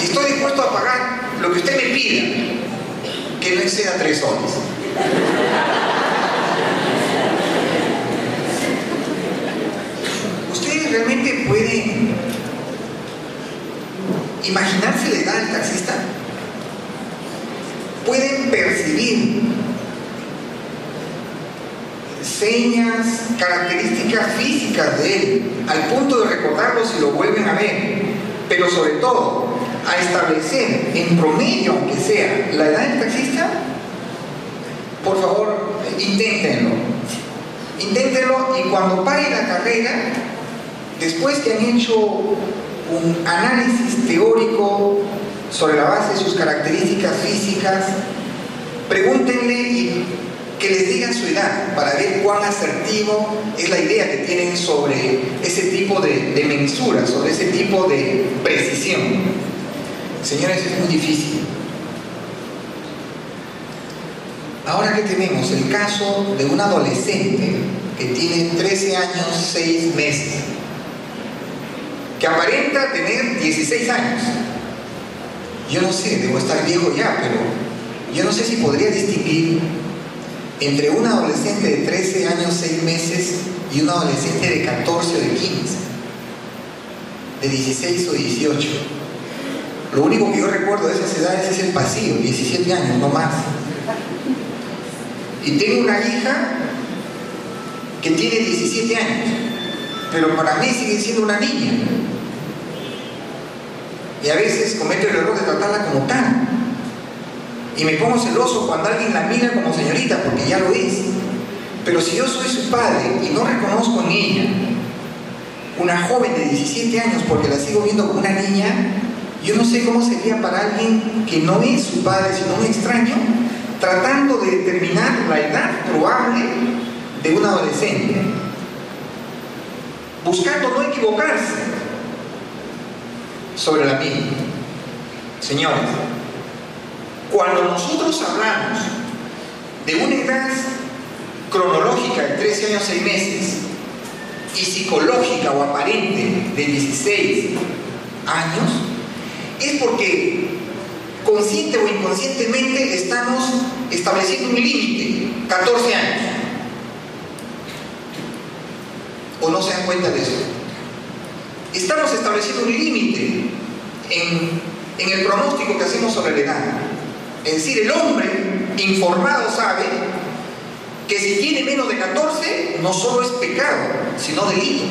y estoy dispuesto a pagar lo que usted me pida, que no exceda 3 soles. ¿Ustedes realmente pueden imaginarse la edad del taxista? ¿Pueden percibir señas, características físicas de él, al punto de recordarlo si lo vuelven a ver? Pero sobre todo, a establecer en promedio, aunque sea, la edad del taxista. Por favor, inténtenlo. Inténtenlo, y cuando pare la carrera, después que han hecho un análisis teórico sobre la base de sus características físicas, pregúntenle y que les digan su edad para ver cuán asertivo es la idea que tienen sobre ese tipo de mensura, sobre ese tipo de precisión. Señores, es muy difícil. Ahora que tenemos el caso de un adolescente que tiene 13 años, 6 meses, que aparenta tener 16 años. Yo no sé, debo estar viejo ya, pero yo no sé si podría distinguir entre un adolescente de 13 años, 6 meses y un adolescente de 14 o de 15, de 16 o 18. Lo único que yo recuerdo de esas edades es el pasillo, 17 años, no más. Y tengo una hija que tiene 17 años, pero para mí sigue siendo una niña. Y a veces cometo el error de tratarla como tal. Y me pongo celoso cuando alguien la mira como señorita, porque ya lo es. Pero si yo soy su padre y no reconozco en ella una joven de 17 años porque la sigo viendo como una niña, yo no sé cómo sería para alguien que no es su padre, sino un extraño, tratando de determinar la edad probable de un adolescente, buscando no equivocarse sobre la misma. Señores, cuando nosotros hablamos de una edad cronológica de 13 años 6 meses y psicológica o aparente de 16 años, es porque consciente o inconscientemente estamos estableciendo un límite, 14 años. ¿O no se dan cuenta de eso? Estamos estableciendo un límite en el pronóstico que hacemos sobre la edad. Es decir, el hombre informado sabe que si tiene menos de 14 no solo es pecado, sino delito.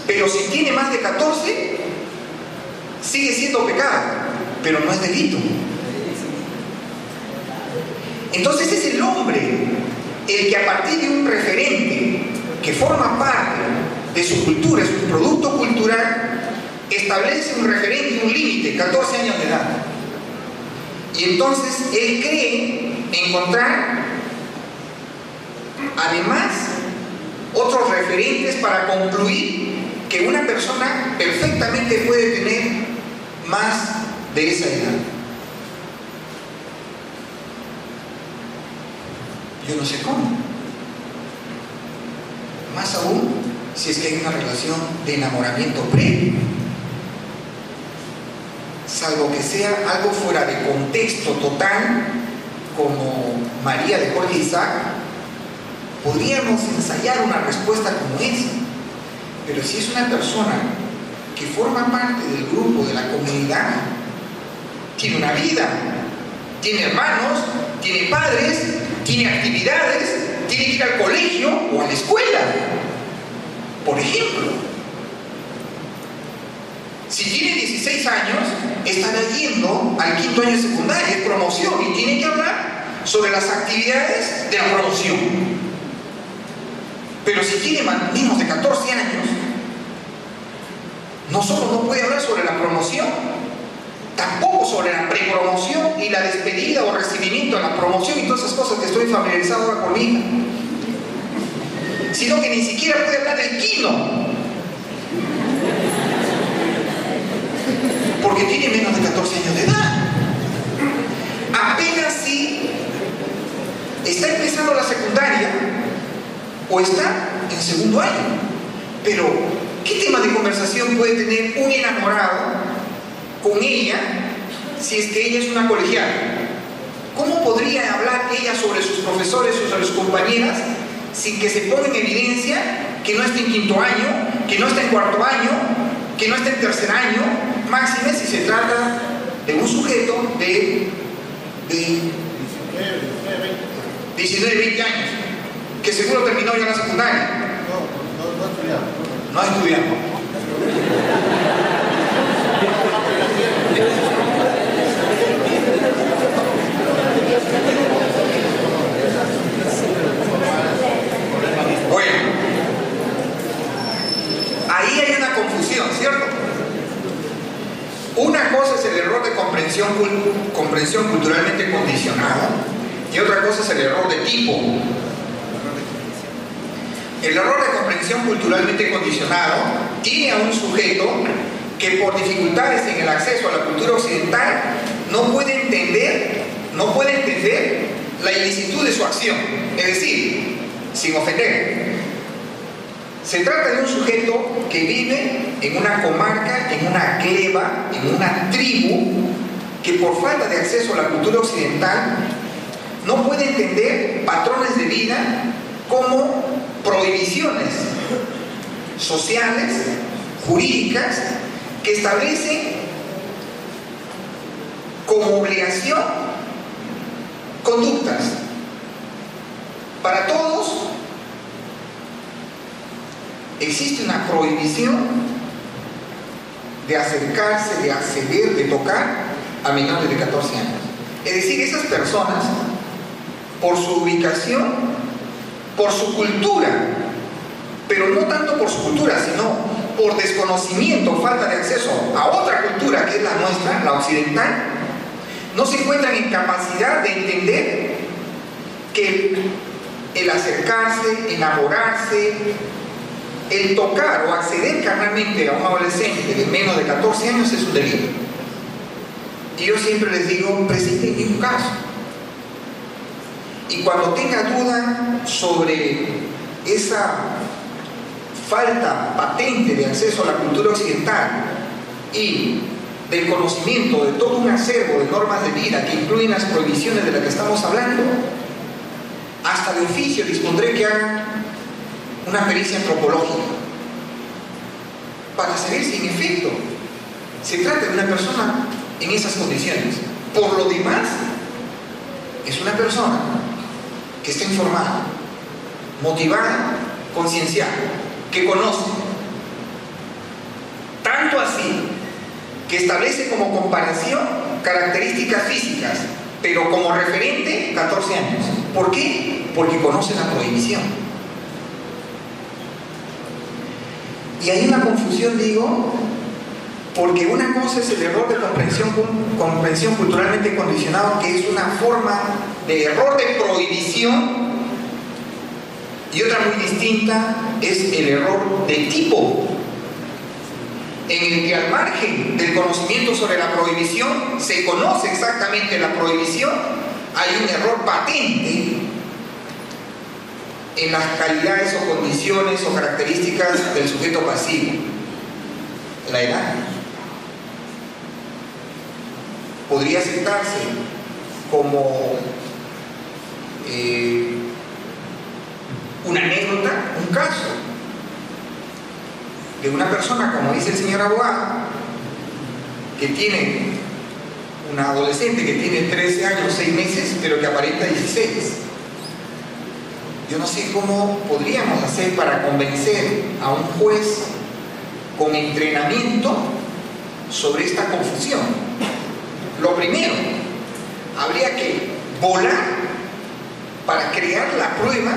Pero si tiene más de 14 sigue siendo pecado, pero no es delito. Entonces es el hombre el que, a partir de un referente que forma parte de su cultura, es un producto cultural, establece un referente, un límite, 14 años de edad. Y entonces él cree encontrar además otros referentes para concluir que una persona perfectamente puede tener más de esa edad. Yo no sé cómo. Más aún, si es que hay una relación de enamoramiento previo. Salvo que sea algo fuera de contexto total, como María de Jorge Isaac, podríamos ensayar una respuesta como esa. Pero si es una persona que forma parte del grupo, de la comunidad, tiene una vida, tiene hermanos, tiene padres, tiene actividades, tiene que ir al colegio o a la escuela, por ejemplo. Si tiene 16 años, estará yendo al 5º año de secundaria, es promoción, y tiene que hablar sobre las actividades de la promoción. Pero si tiene menos de 14 años, no solo no puede hablar sobre la promoción, tampoco sobre la prepromoción y la despedida o recibimiento de la promoción y todas esas cosas que estoy familiarizado ahora con mi hija, sino que ni siquiera puede hablar del quino, porque tiene menos de 14 años de edad. Apenas si está empezando la secundaria o está en 2º año. Pero, ¿qué tema de conversación puede tener un enamorado con ella si es que ella es una colegiala? ¿Cómo podría hablar ella sobre sus profesores o sobre sus compañeras sin que se ponga en evidencia que no está en 5º año, que no está en 4º año, que no está en 3er año, máxime si se trata de un sujeto de 19, 20 años, que seguro terminó ya la secundaria? No ha estudiado. Bueno, ahí hay una confusión, ¿cierto? Una cosa es el error de comprensión culturalmente condicionada y otra cosa es el error de tipo. El error de comprensión culturalmente condicionado tiene a un sujeto que por dificultades en el acceso a la cultura occidental no puede entender la ilicitud de su acción. Es decir, sin ofender, se trata de un sujeto que vive en una comarca, en una gleba, en una tribu, que por falta de acceso a la cultura occidental no puede entender patrones de vida como prohibiciones sociales, jurídicas, que establecen como obligación conductas. Para todos existe una prohibición de acercarse, de acceder, de tocar a menores de 14 años. Es decir, esas personas, por su ubicación, por su cultura, pero no tanto por su cultura, sino por desconocimiento, falta de acceso a otra cultura que es la nuestra, la occidental, no se encuentran en capacidad de entender que el acercarse, enamorarse, el tocar o acceder carnalmente a un adolescente de menos de 14 años es un delito. Y yo siempre les digo, presenten un caso. Y cuando tenga duda sobre esa falta patente de acceso a la cultura occidental y del conocimiento de todo un acervo de normas de vida que incluyen las prohibiciones de las que estamos hablando, hasta de oficio dispondré que hagan una pericia antropológica para saber si en efecto se trata de una persona en esas condiciones. Por lo demás, es una persona que está informada, motivada, concienciada, que conoce, tanto así que establece como comparación características físicas, pero como referente 14 años. ¿Por qué? Porque conoce la prohibición. Y hay una confusión, digo, porque una cosa es el error de comprensión culturalmente condicionado, que es una forma de error de prohibición, y otra muy distinta es el error de tipo, en el que al margen del conocimiento sobre la prohibición, se conoce exactamente la prohibición, hay un error patente en las calidades o condiciones o características del sujeto pasivo. La edad podría aceptarse como una anécdota, un caso de una persona, como dice el señor abogado, que tiene una adolescente que tiene 13 años, 6 meses, pero que aparenta 16. Yo no sé cómo podríamos hacer para convencer a un juez con entrenamiento sobre esta confusión. Lo primero, habría que volar para crear la prueba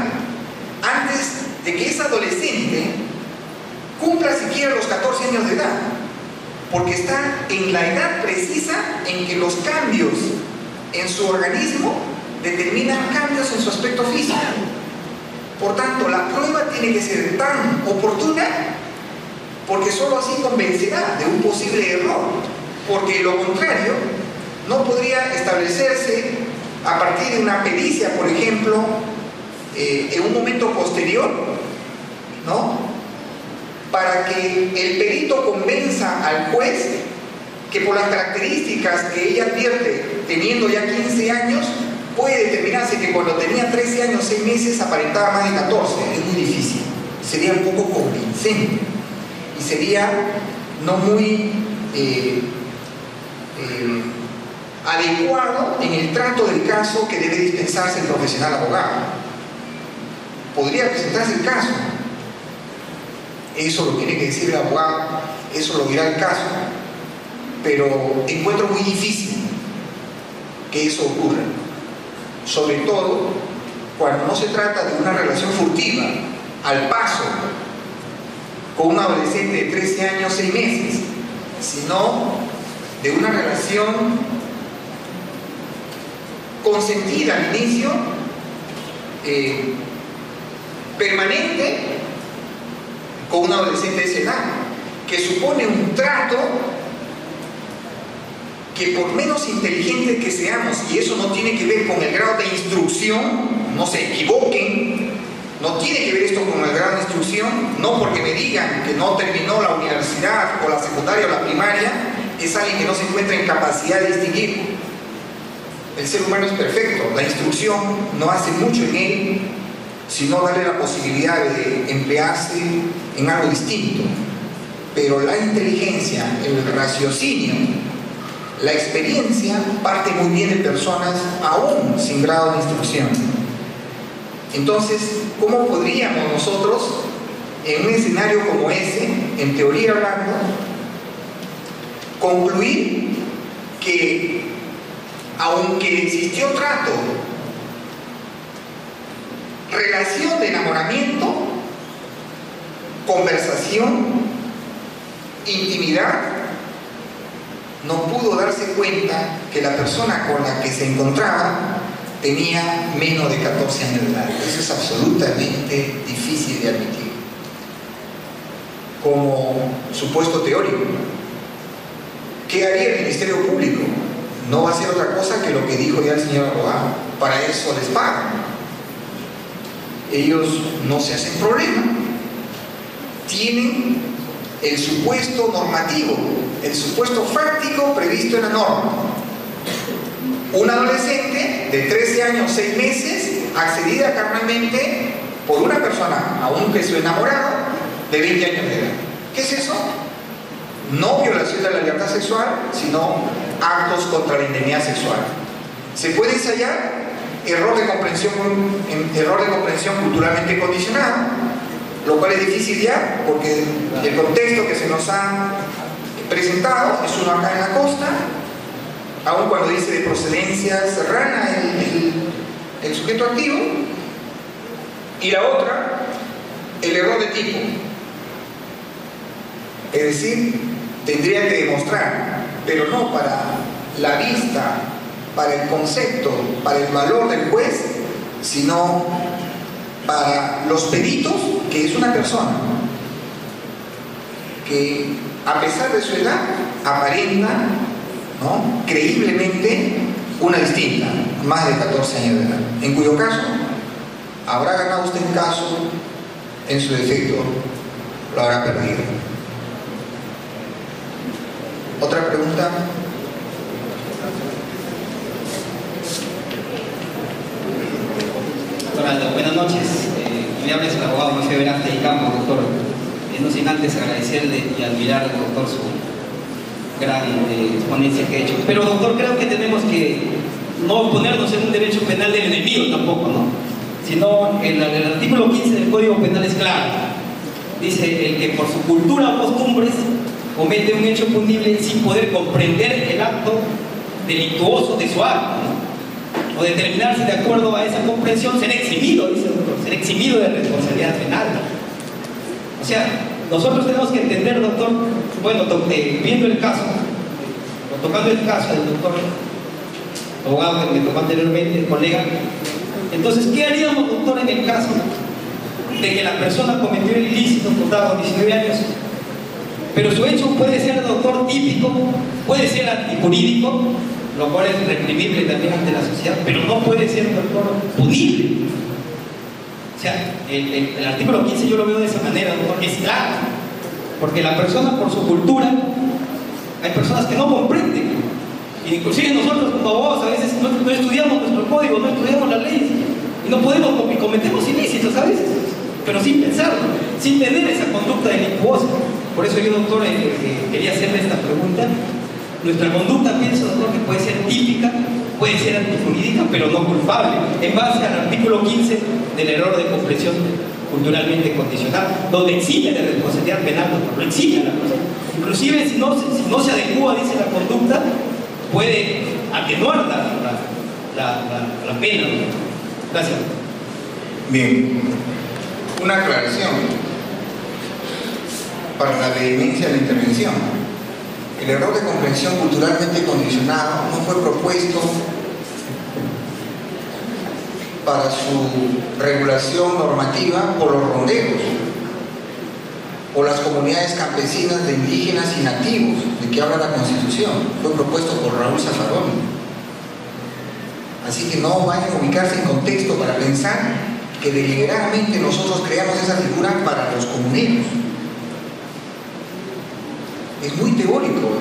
antes de que esa adolescente cumpla siquiera los 14 años de edad, porque está en la edad precisa en que los cambios en su organismo determinan cambios en su aspecto físico. Por tanto, la prueba tiene que ser tan oportuna, porque solo así convencerá de un posible error, porque lo contrario no podría establecerse a partir de una pericia, por ejemplo, en un momento posterior, ¿no?, para que el perito convenza al juez que por las características que ella advierte teniendo ya 15 años, puede determinarse que cuando tenía 13 años, 6 meses, aparentaba más de 14. Es muy difícil. Sería un poco convincente y sería no muy adecuado en el trato del caso que debe dispensarse el profesional abogado. Podría presentarse el caso. Eso lo tiene que decir el abogado, eso lo dirá el caso, pero encuentro muy difícil que eso ocurra, sobre todo cuando no se trata de una relación furtiva, al paso, con un adolescente de 13 años, 6 meses, sino de una relación consentida al inicio, permanente, con un adolescente de esa edad, que supone un trato que, por menos inteligentes que seamos, y eso no tiene que ver con el grado de instrucción, no se equivoquen, no tiene que ver esto con el grado de instrucción, no porque me digan que no terminó la universidad o la secundaria o la primaria, es alguien que no se encuentra en capacidad de distinguir. El ser humano es perfecto, la instrucción no hace mucho en él, sino darle la posibilidad de emplearse en algo distinto. Pero la inteligencia, el raciocinio, la experiencia parte muy bien de personas aún sin grado de instrucción. Entonces, ¿cómo podríamos nosotros, en un escenario como ese, en teoría hablando, concluir que aunque existió trato, relación de enamoramiento, conversación, intimidad, no pudo darse cuenta que la persona con la que se encontraba tenía menos de 14 años de edad? Eso es absolutamente difícil de admitir. Como supuesto teórico, ¿qué haría el Ministerio Público? No va a hacer otra cosa que lo que dijo ya el señor abogado. Para eso les pagan. Ellos no se hacen problema. Tienen el supuesto normativo, el supuesto fáctico previsto en la norma. Un adolescente de 13 años, 6 meses, accedida carnalmente por una persona, aunque su enamorado, de 20 años de edad. ¿Qué es eso? No violación de la libertad sexual, sino actos contra la indemnidad sexual. ¿Se puede ensayar? Error de comprensión culturalmente condicionado, lo cual es difícil ya, porque el contexto que se nos ha presentado es uno acá en la costa, aun cuando dice de procedencia serrana el sujeto activo, y la otra, el error de tipo. Es decir, tendría que demostrar, pero no para la vista, para el concepto, para el valor del juez, sino para los peritos, que es una persona que, a pesar de su edad, aparenta, ¿no?, creíblemente una distinta, más de 14 años de edad, en cuyo caso habrá ganado usted el caso, en su defecto lo habrá perdido. ¿Otra pregunta?
Hola, buenas noches. Me habla el abogado José Verante y Campos, doctor. No sin antes agradecerle y admirar al doctor su gran exponencia que ha hecho. Pero, doctor, creo que tenemos que no ponernos en un derecho penal del enemigo tampoco, ¿no? Sino el artículo 15 del Código Penal es claro. Dice: el que por su cultura o costumbres comete un hecho punible sin poder comprender el acto delictuoso de su acto, ¿no? O determinarse de acuerdo a esa comprensión, será eximido, dice el doctor, será eximido de responsabilidad penal. O sea, nosotros tenemos que entender, doctor, bueno, viendo el caso, o tocando el caso del doctor abogado que me tocó anteriormente, el colega, entonces, ¿qué haríamos, doctor, en el caso de que la persona cometió el ilícito, contaba con 19 años, pero su hecho puede ser, doctor, típico, puede ser antijurídico, lo cual es reprimible también ante la sociedad, pero no puede ser, doctor, punible? O sea, el artículo 15 yo lo veo de esa manera, doctor, es claro, porque la persona por su cultura, hay personas que no comprenden, inclusive nosotros como abogados a veces no estudiamos nuestro código, no estudiamos las leyes, y no podemos, y cometemos ilícitos a veces, pero sin pensarlo, sin tener esa conducta delictuosa. Por eso yo, doctor, quería hacerle esta pregunta. Nuestra conducta, pienso, doctor, que puede ser típica, puede ser antijurídica, pero no culpable, en base al artículo 15 del error de comprensión culturalmente condicional, donde exime la responsabilidad penal, doctor, lo exime la cosa. Inclusive si no se adecúa, dice la conducta, puede atenuar la pena, doctor. Gracias.
Bien, una aclaración para la vehemencia de la intervención. El error de comprensión culturalmente condicionado no fue propuesto para su regulación normativa por los ronderos o las comunidades campesinas de indígenas y nativos de que habla la Constitución. Fue propuesto por Raúl Zaffaroni. Así que no vayan a ubicarse en contexto para pensar que deliberadamente nosotros creamos esa figura para los comuneros. Es muy teórico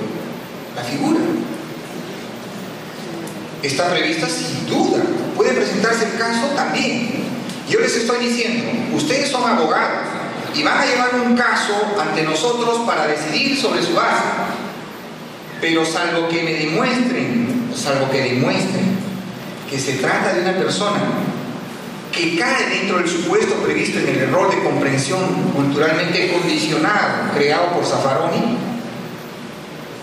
la figura. Está prevista sin duda. Puede presentarse el caso también. Yo les estoy diciendo, ustedes son abogados y van a llevar un caso ante nosotros para decidir sobre su base. Pero salvo que demuestren que se trata de una persona que cae dentro del supuesto previsto en el error de comprensión culturalmente condicionado creado por Zaffaroni,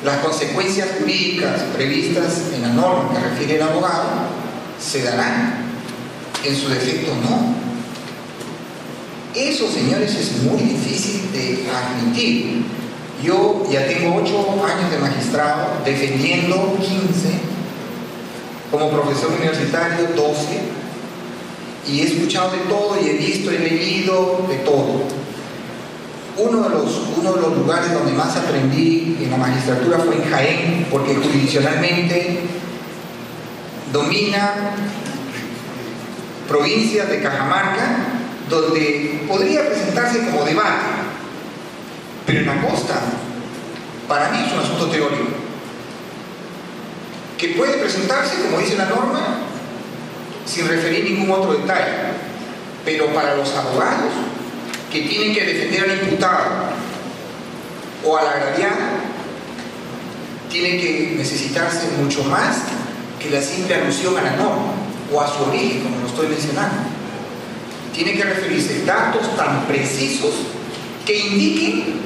las consecuencias jurídicas previstas en la norma que refiere el abogado se darán. En su defecto, no. Eso, señores, es muy difícil de admitir. Yo ya tengo 8 años de magistrado, defendiendo 15, como profesor universitario 12, y he escuchado de todo, y he visto, he leído de todo. Uno de los lugares donde más aprendí en la magistratura fue en Jaén, porque jurisdiccionalmente domina provincias de Cajamarca, donde podría presentarse como debate, pero en la costa, para mí es un asunto teórico, que puede presentarse, como dice la norma, sin referir ningún otro detalle, pero para los abogados que tienen que defender al imputado o a la agraviada, tiene que necesitarse mucho más que la simple alusión a la norma o a su origen, como lo estoy mencionando. Tiene que referirse datos tan precisos que indiquen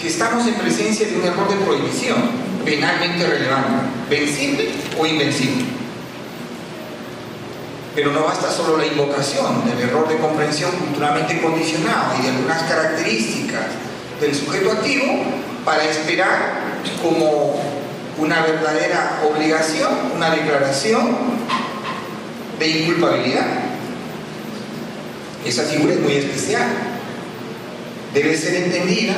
que estamos en presencia de un error de prohibición penalmente relevante, vencible o invencible. Pero no basta solo la invocación del error de comprensión culturalmente condicionado y de algunas características del sujeto activo para esperar como una verdadera obligación, una declaración de inculpabilidad. Esa figura es muy especial. Debe ser entendida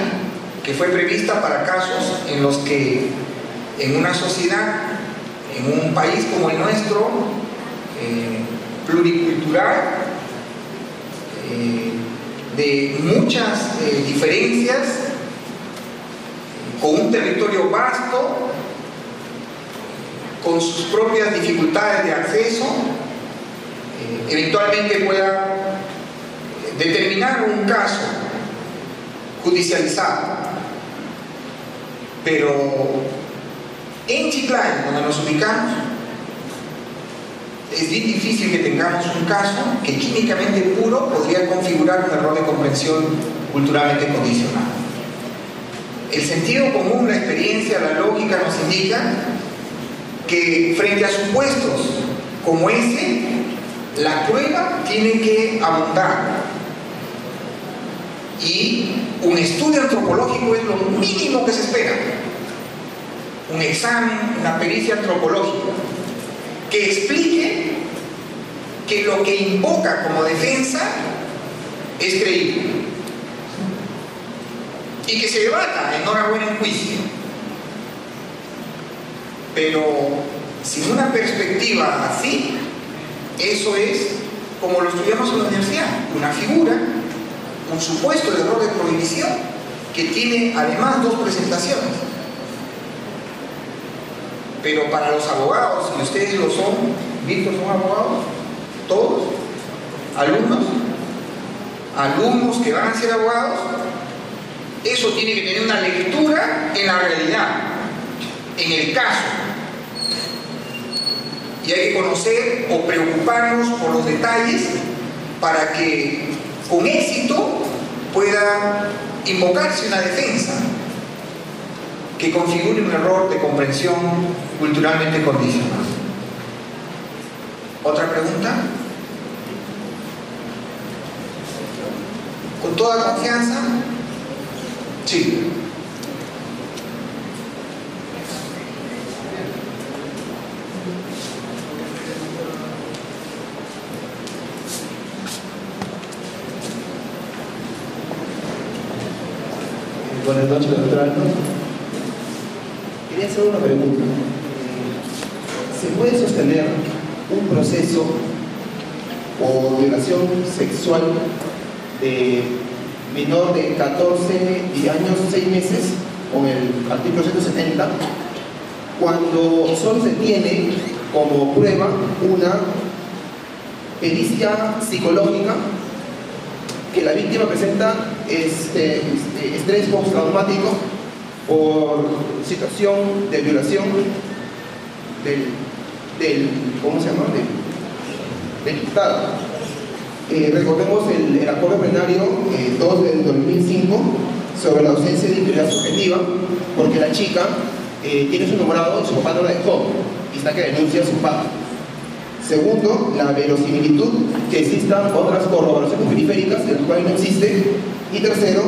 que fue prevista para casos en los que en una sociedad, en un país como el nuestro, pluricultural, de muchas diferencias, con un territorio vasto, con sus propias dificultades de acceso, eventualmente pueda determinar un caso judicializado. Pero en Chiclayo, donde nos ubicamos, es bien difícil que tengamos un caso que químicamente puro podría configurar un error de comprensión culturalmente condicionado. El sentido común, la experiencia, la lógica nos indica que frente a supuestos como ese, la prueba tiene que abundar. Y un estudio antropológico es lo mínimo que se espera. Un examen, una pericia antropológica que explique que lo que invoca como defensa es creíble y que se debata en hora buena en juicio, pero sin una perspectiva así, eso es como lo estudiamos en la universidad, una figura, un supuesto de error de prohibición que tiene además dos presentaciones. Pero para los abogados, y ustedes lo son, Víctor, son abogados, todos, alumnos que van a ser abogados, eso tiene que tener una lectura en la realidad, en el caso. Y hay que conocer o preocuparnos por los detalles para que con éxito pueda invocarse una defensa que configure un error de comprensión culturalmente condicionado. ¿Otra pregunta? ¿Con toda confianza? Sí.
Buenas noches, doctor Aldo. Quería hacer una pregunta. ¿Se puede sostener un proceso o violación sexual de menor de 14 años 6 meses con el artículo 170 cuando solo se tiene como prueba una pericia psicológica que la víctima presenta estrés postraumático por situación de violación ¿cómo se llama? del imputado? Recordemos el acuerdo plenario 2 del 2005 sobre la ausencia de integridad subjetiva, porque la chica tiene su enamorado y su papá no la dejó y está que denuncia a su papá. Segundo, la verosimilitud, que existan otras corroboraciones periféricas de las cuales no existe. Y tercero,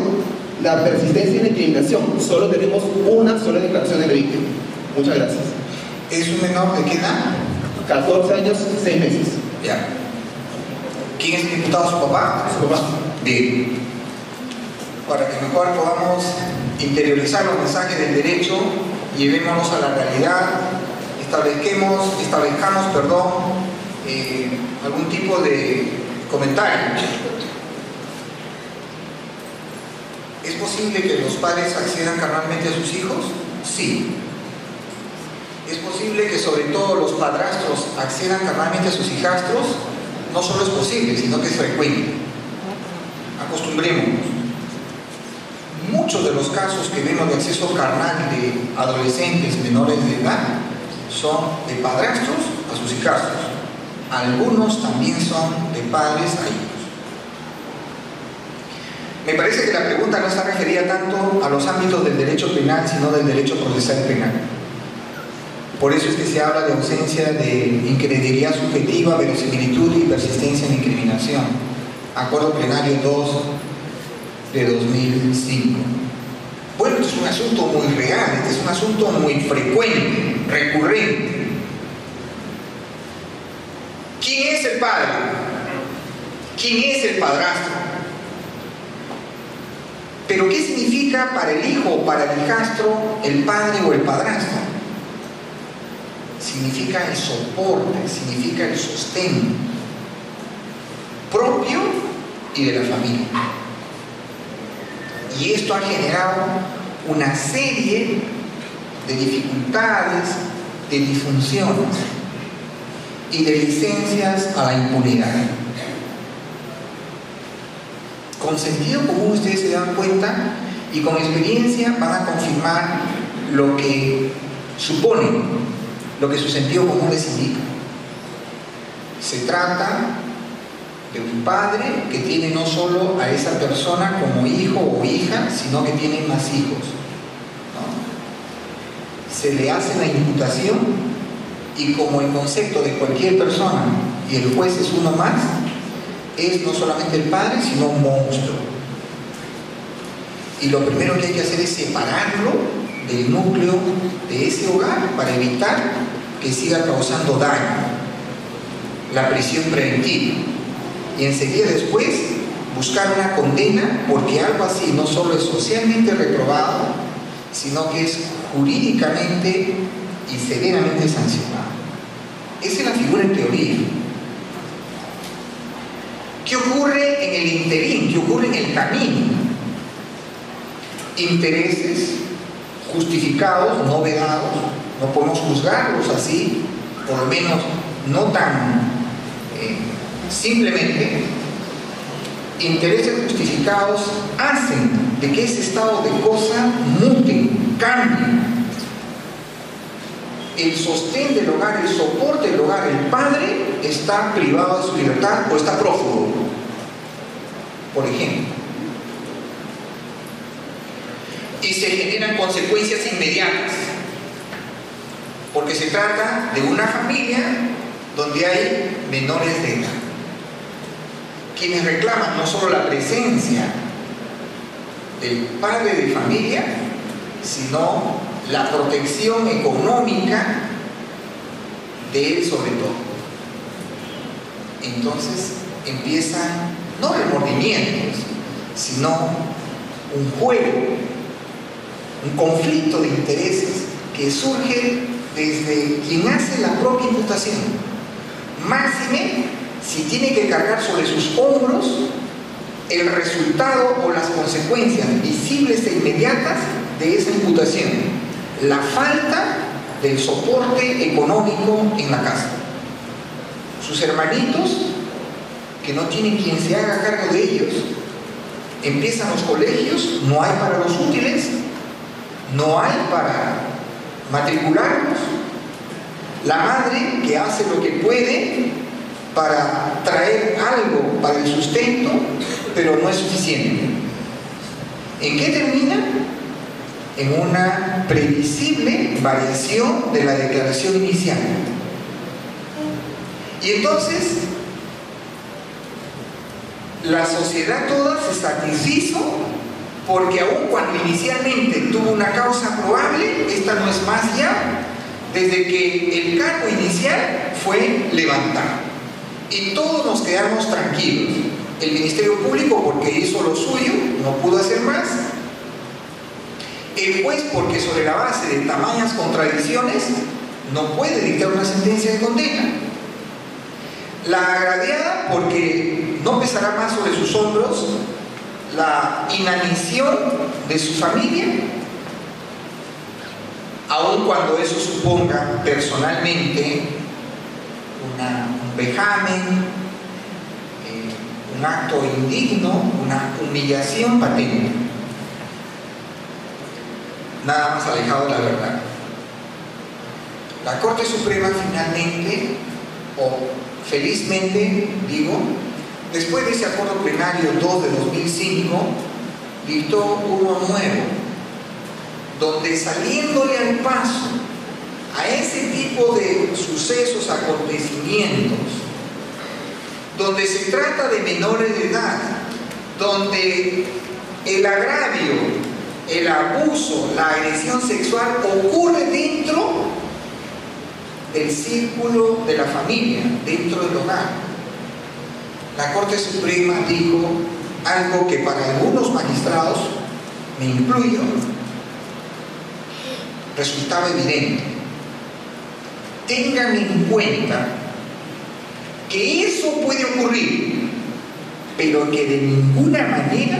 la persistencia en la incriminación. Solo tenemos una sola declaración de la víctima. Muchas gracias.
¿Es un menor de qué edad?
14 años, 6 meses.
Ya. ¿Quién es el imputado? ¿Su papá?
Su papá.
Bien. Para que mejor podamos interiorizar los mensajes del derecho, llevémonos a la realidad, establezcamos, algún tipo de comentario. ¿Es posible que los padres accedan carnalmente a sus hijos? Sí. ¿Es posible que sobre todo los padrastros accedan carnalmente a sus hijastros? No solo es posible, sino que es frecuente. Acostumbrémonos. Muchos de los casos que vemos de acceso carnal de adolescentes menores de edad son de padrastros a sus hijastros. Algunos también son de padres a hijos. Me parece que la pregunta no está referida tanto a los ámbitos del derecho penal, sino del derecho procesal penal. Por eso es que se habla de ausencia de incredibilidad subjetiva, verosimilitud y persistencia en incriminación. Acuerdo plenario 2 de 2005. Bueno, este es un asunto muy real, este es un asunto muy frecuente, recurrente. ¿Quién es el padre? ¿Quién es el padrastro? Pero ¿qué significa para el hijo o para el hijastro el padre o el padrastro? Significa el soporte, significa el sostén propio y de la familia. Y esto ha generado una serie de dificultades, de disfunciones y de licencias a la impunidad. Con sentido común ustedes se dan cuenta y con experiencia van a confirmar lo que suponen, lo que su sentido común les indica. Se trata de un padre que tiene no solo a esa persona como hijo o hija, sino que tiene más hijos, ¿no? Se le hace la imputación y como el concepto de cualquier persona y el juez es uno más, es no solamente el padre, sino un monstruo. Y lo primero que hay que hacer es separarlo del núcleo de ese hogar para evitar que siga causando daño. La prisión preventiva. Y enseguida después buscar una condena, porque algo así no solo es socialmente reprobado, sino que es jurídicamente y severamente sancionado. Esa es la figura en teoría. ¿Qué ocurre en el interín? ¿Qué ocurre en el camino? Intereses justificados, no vedados, no podemos juzgarlos así, por lo menos no tan simplemente. Intereses justificados hacen de que ese estado de cosas mute, cambie. El sostén del hogar, el soporte del hogar, el padre está privado de su libertad o está prófugo, por ejemplo. Y se generan consecuencias inmediatas, porque se trata de una familia donde hay menores de edad, quienes reclaman no solo la presencia del padre de familia, sino la protección económica de él sobre todo. Entonces empiezan no remordimientos, sino un juego, un conflicto de intereses que surge desde quien hace la propia imputación. Máxime si tiene que cargar sobre sus hombros el resultado o las consecuencias visibles e inmediatas de esa imputación, la falta del soporte económico en la casa. Sus hermanitos, que no tienen quien se haga cargo de ellos, empiezan los colegios, no hay para los útiles, no hay para matricularlos. La madre que hace lo que puede para traer algo para el sustento, pero no es suficiente. ¿En qué termina? En una previsible variación de la declaración inicial. Y entonces la sociedad toda se satisfizo porque aun cuando inicialmente tuvo una causa probable, esta no es más ya desde que el cargo inicial fue levantado. Y todos nos quedamos tranquilos. El Ministerio Público porque hizo lo suyo, no pudo hacer más. El juez porque sobre la base de tamañas contradicciones no puede dictar una sentencia de condena. La agraviada porque no pesará más sobre sus hombros la inanición de su familia, aun cuando eso suponga personalmente un vejamen, un acto indigno, una humillación patente. Nada más alejado de la verdad. La Corte Suprema finalmente, o felizmente digo, después de ese acuerdo plenario 2 de 2005, dictó uno nuevo, donde saliéndole al paso a ese tipo de sucesos, acontecimientos, donde se trata de menores de edad, donde el agravio, el abuso, la agresión sexual ocurre dentro del círculo de la familia, dentro del hogar. La Corte Suprema dijo algo que para algunos magistrados, me incluyo, resultaba evidente. Tengan en cuenta que eso puede ocurrir, pero que de ninguna manera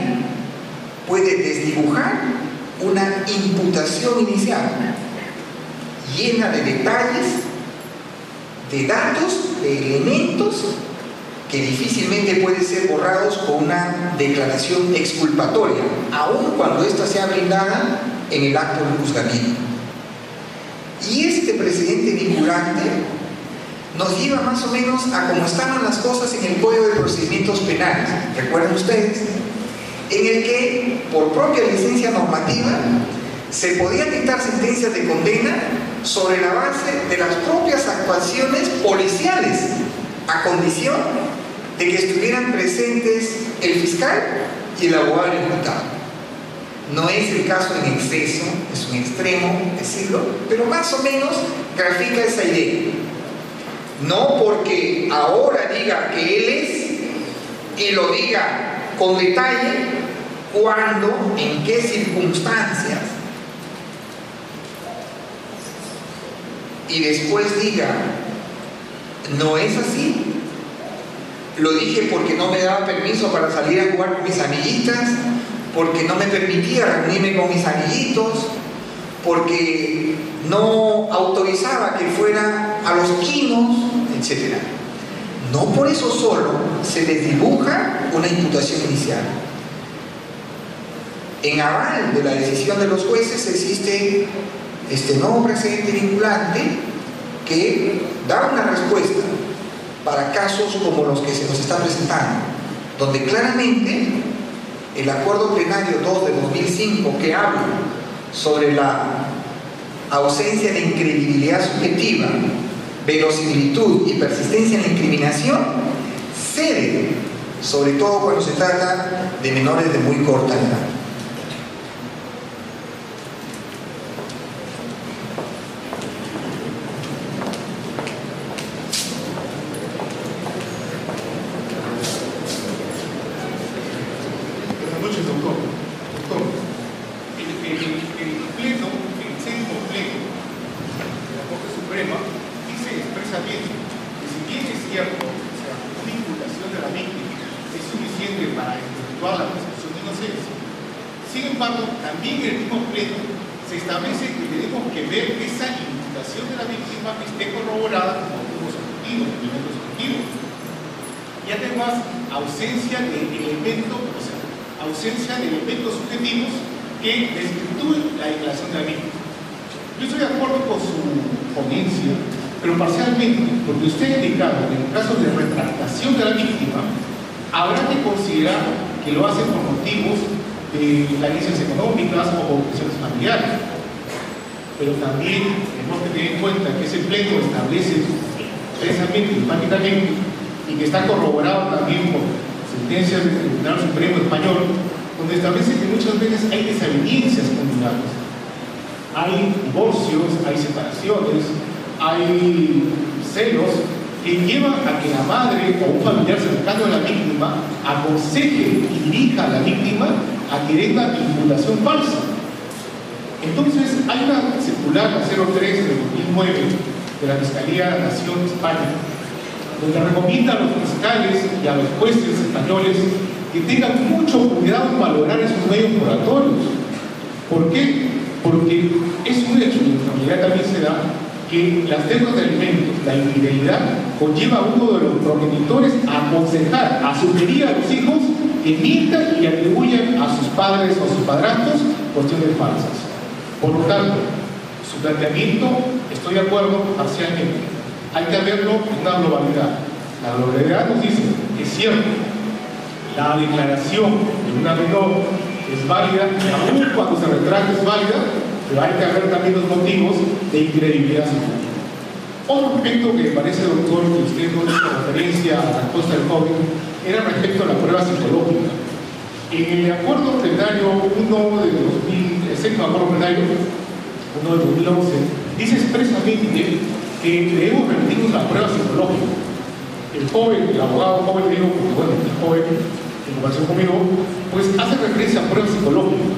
puede desdibujar una imputación inicial llena de detalles, de datos, de elementos que difícilmente pueden ser borrados con una declaración exculpatoria, aun cuando ésta sea brindada en el acto de juzgamiento. Y este precedente vinculante nos lleva más o menos a cómo estaban las cosas en el Código de Procedimientos Penales, ¿recuerdan ustedes? En el que, por propia licencia normativa, se podían dictar sentencias de condena sobre la base de las propias actuaciones policiales, a condición de que estuvieran presentes el fiscal y el abogado del imputado. No es el caso en exceso, es un extremo decirlo, pero más o menos grafica esa idea. No porque ahora diga que él es y lo diga con detalle, cuándo, en qué circunstancias, y después diga, no es así, lo dije porque no me daba permiso para salir a jugar con mis amiguitas, porque no me permitía reunirme con mis amiguitos, porque no autorizaba que fuera a los quinos, etc. No por eso solo se desdibuja una imputación inicial. En aval de la decisión de los jueces existe este nuevo precedente vinculante que da una respuesta para casos como los que se nos están presentando, donde claramente el Acuerdo Plenario 2 de 2005, que habla sobre la ausencia de incredibilidad subjetiva, verosimilitud y persistencia en la incriminación, cede, sobre todo cuando se trata de menores de muy corta edad.
Ausencia de elementos subjetivos que desvirtúen la declaración de la víctima. Yo estoy de acuerdo con su ponencia, pero parcialmente, porque usted ha indicado que en el caso de retractación de la víctima, habrá que considerar que lo hacen por motivos de carencias económicas o por cuestiones familiares. Pero también tenemos que tener en cuenta que ese pleno establece expresamente y prácticamente, y que está corroborado también por sentencias del Tribunal Supremo Español, donde establece que muchas veces hay desavenencias conjugales, hay divorcios, hay separaciones, hay celos que llevan a que la madre o un familiar cercano a la víctima aconseje y dirija a la víctima a que dé una vinculación falsa. Entonces hay una circular, la 03 de 2009 de la Fiscalía de la Nación de España, donde recomienda a los fiscales y a los jueces españoles que tengan mucho cuidado en valorar esos medios probatorios. ¿Por qué? Porque es un hecho, y en familia también se da, que las deudas de alimentos, la infidelidad, conlleva a uno de los progenitores a aconsejar, a sugerir a los hijos que mientan y atribuyan a sus padres o a sus padrastros cuestiones falsas. Por lo tanto, su planteamiento, estoy de acuerdo parcialmente. Hay que verlo en una globalidad. La globalidad nos dice que es cierto, la declaración de una menor es válida, y aún cuando se retracta es válida, pero hay que ver también los motivos de incredibilidad subjetiva. Otro aspecto que me parece, doctor, que usted no hizo referencia a la respuesta del joven, era respecto a la prueba psicológica. En el acuerdo plenario 1 de 2000, el sexto acuerdo plenario 1 de 2011, dice expresamente que debemos remitirnos a la prueba psicológica. El joven, el abogado joven, digo, porque bueno, el joven, en comparación conmigo, pues hace referencia a prueba psicológica.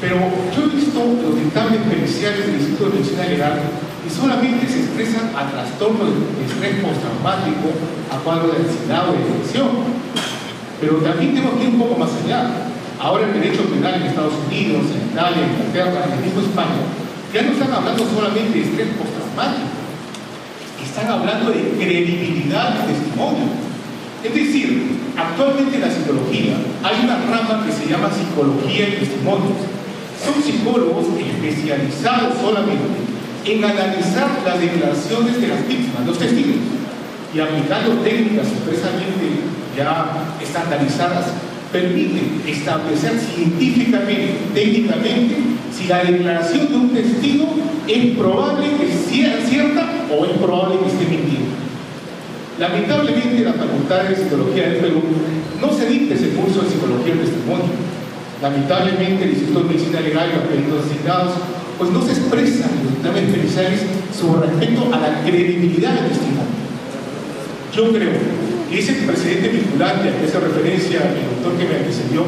Pero yo he visto los dictámenes periciales del Instituto de Medicina Legal y solamente se expresan a trastornos de estrés postraumático, a cuadros de ansiedad o de depresión. Pero también tenemos que ir un poco más allá. Ahora el derecho penal en Estados Unidos, en Italia, en Inglaterra, en el mismo España, ya no están hablando solamente de estrés postraumático, están hablando de credibilidad del testimonio. Es decir, actualmente en la psicología hay una rama que se llama psicología y testimonios. Son psicólogos especializados solamente en analizar las declaraciones de las víctimas, los testigos, y aplicando técnicas expresamente ya estandarizadas, permiten establecer científicamente, técnicamente, si la declaración de un testigo es probable que sea cierta o es probable que esté mintiendo. Lamentablemente, la Facultad de Psicología del Perú no se dicta ese curso de Psicología del Testimonio. Lamentablemente, el Instituto de Medicina Legal y los peritos asignados pues no se expresan en los dictámenes periciales sobre respecto a la credibilidad del testimonio. Yo creo que ese precedente vinculante al que hace referencia el doctor que me antecedió,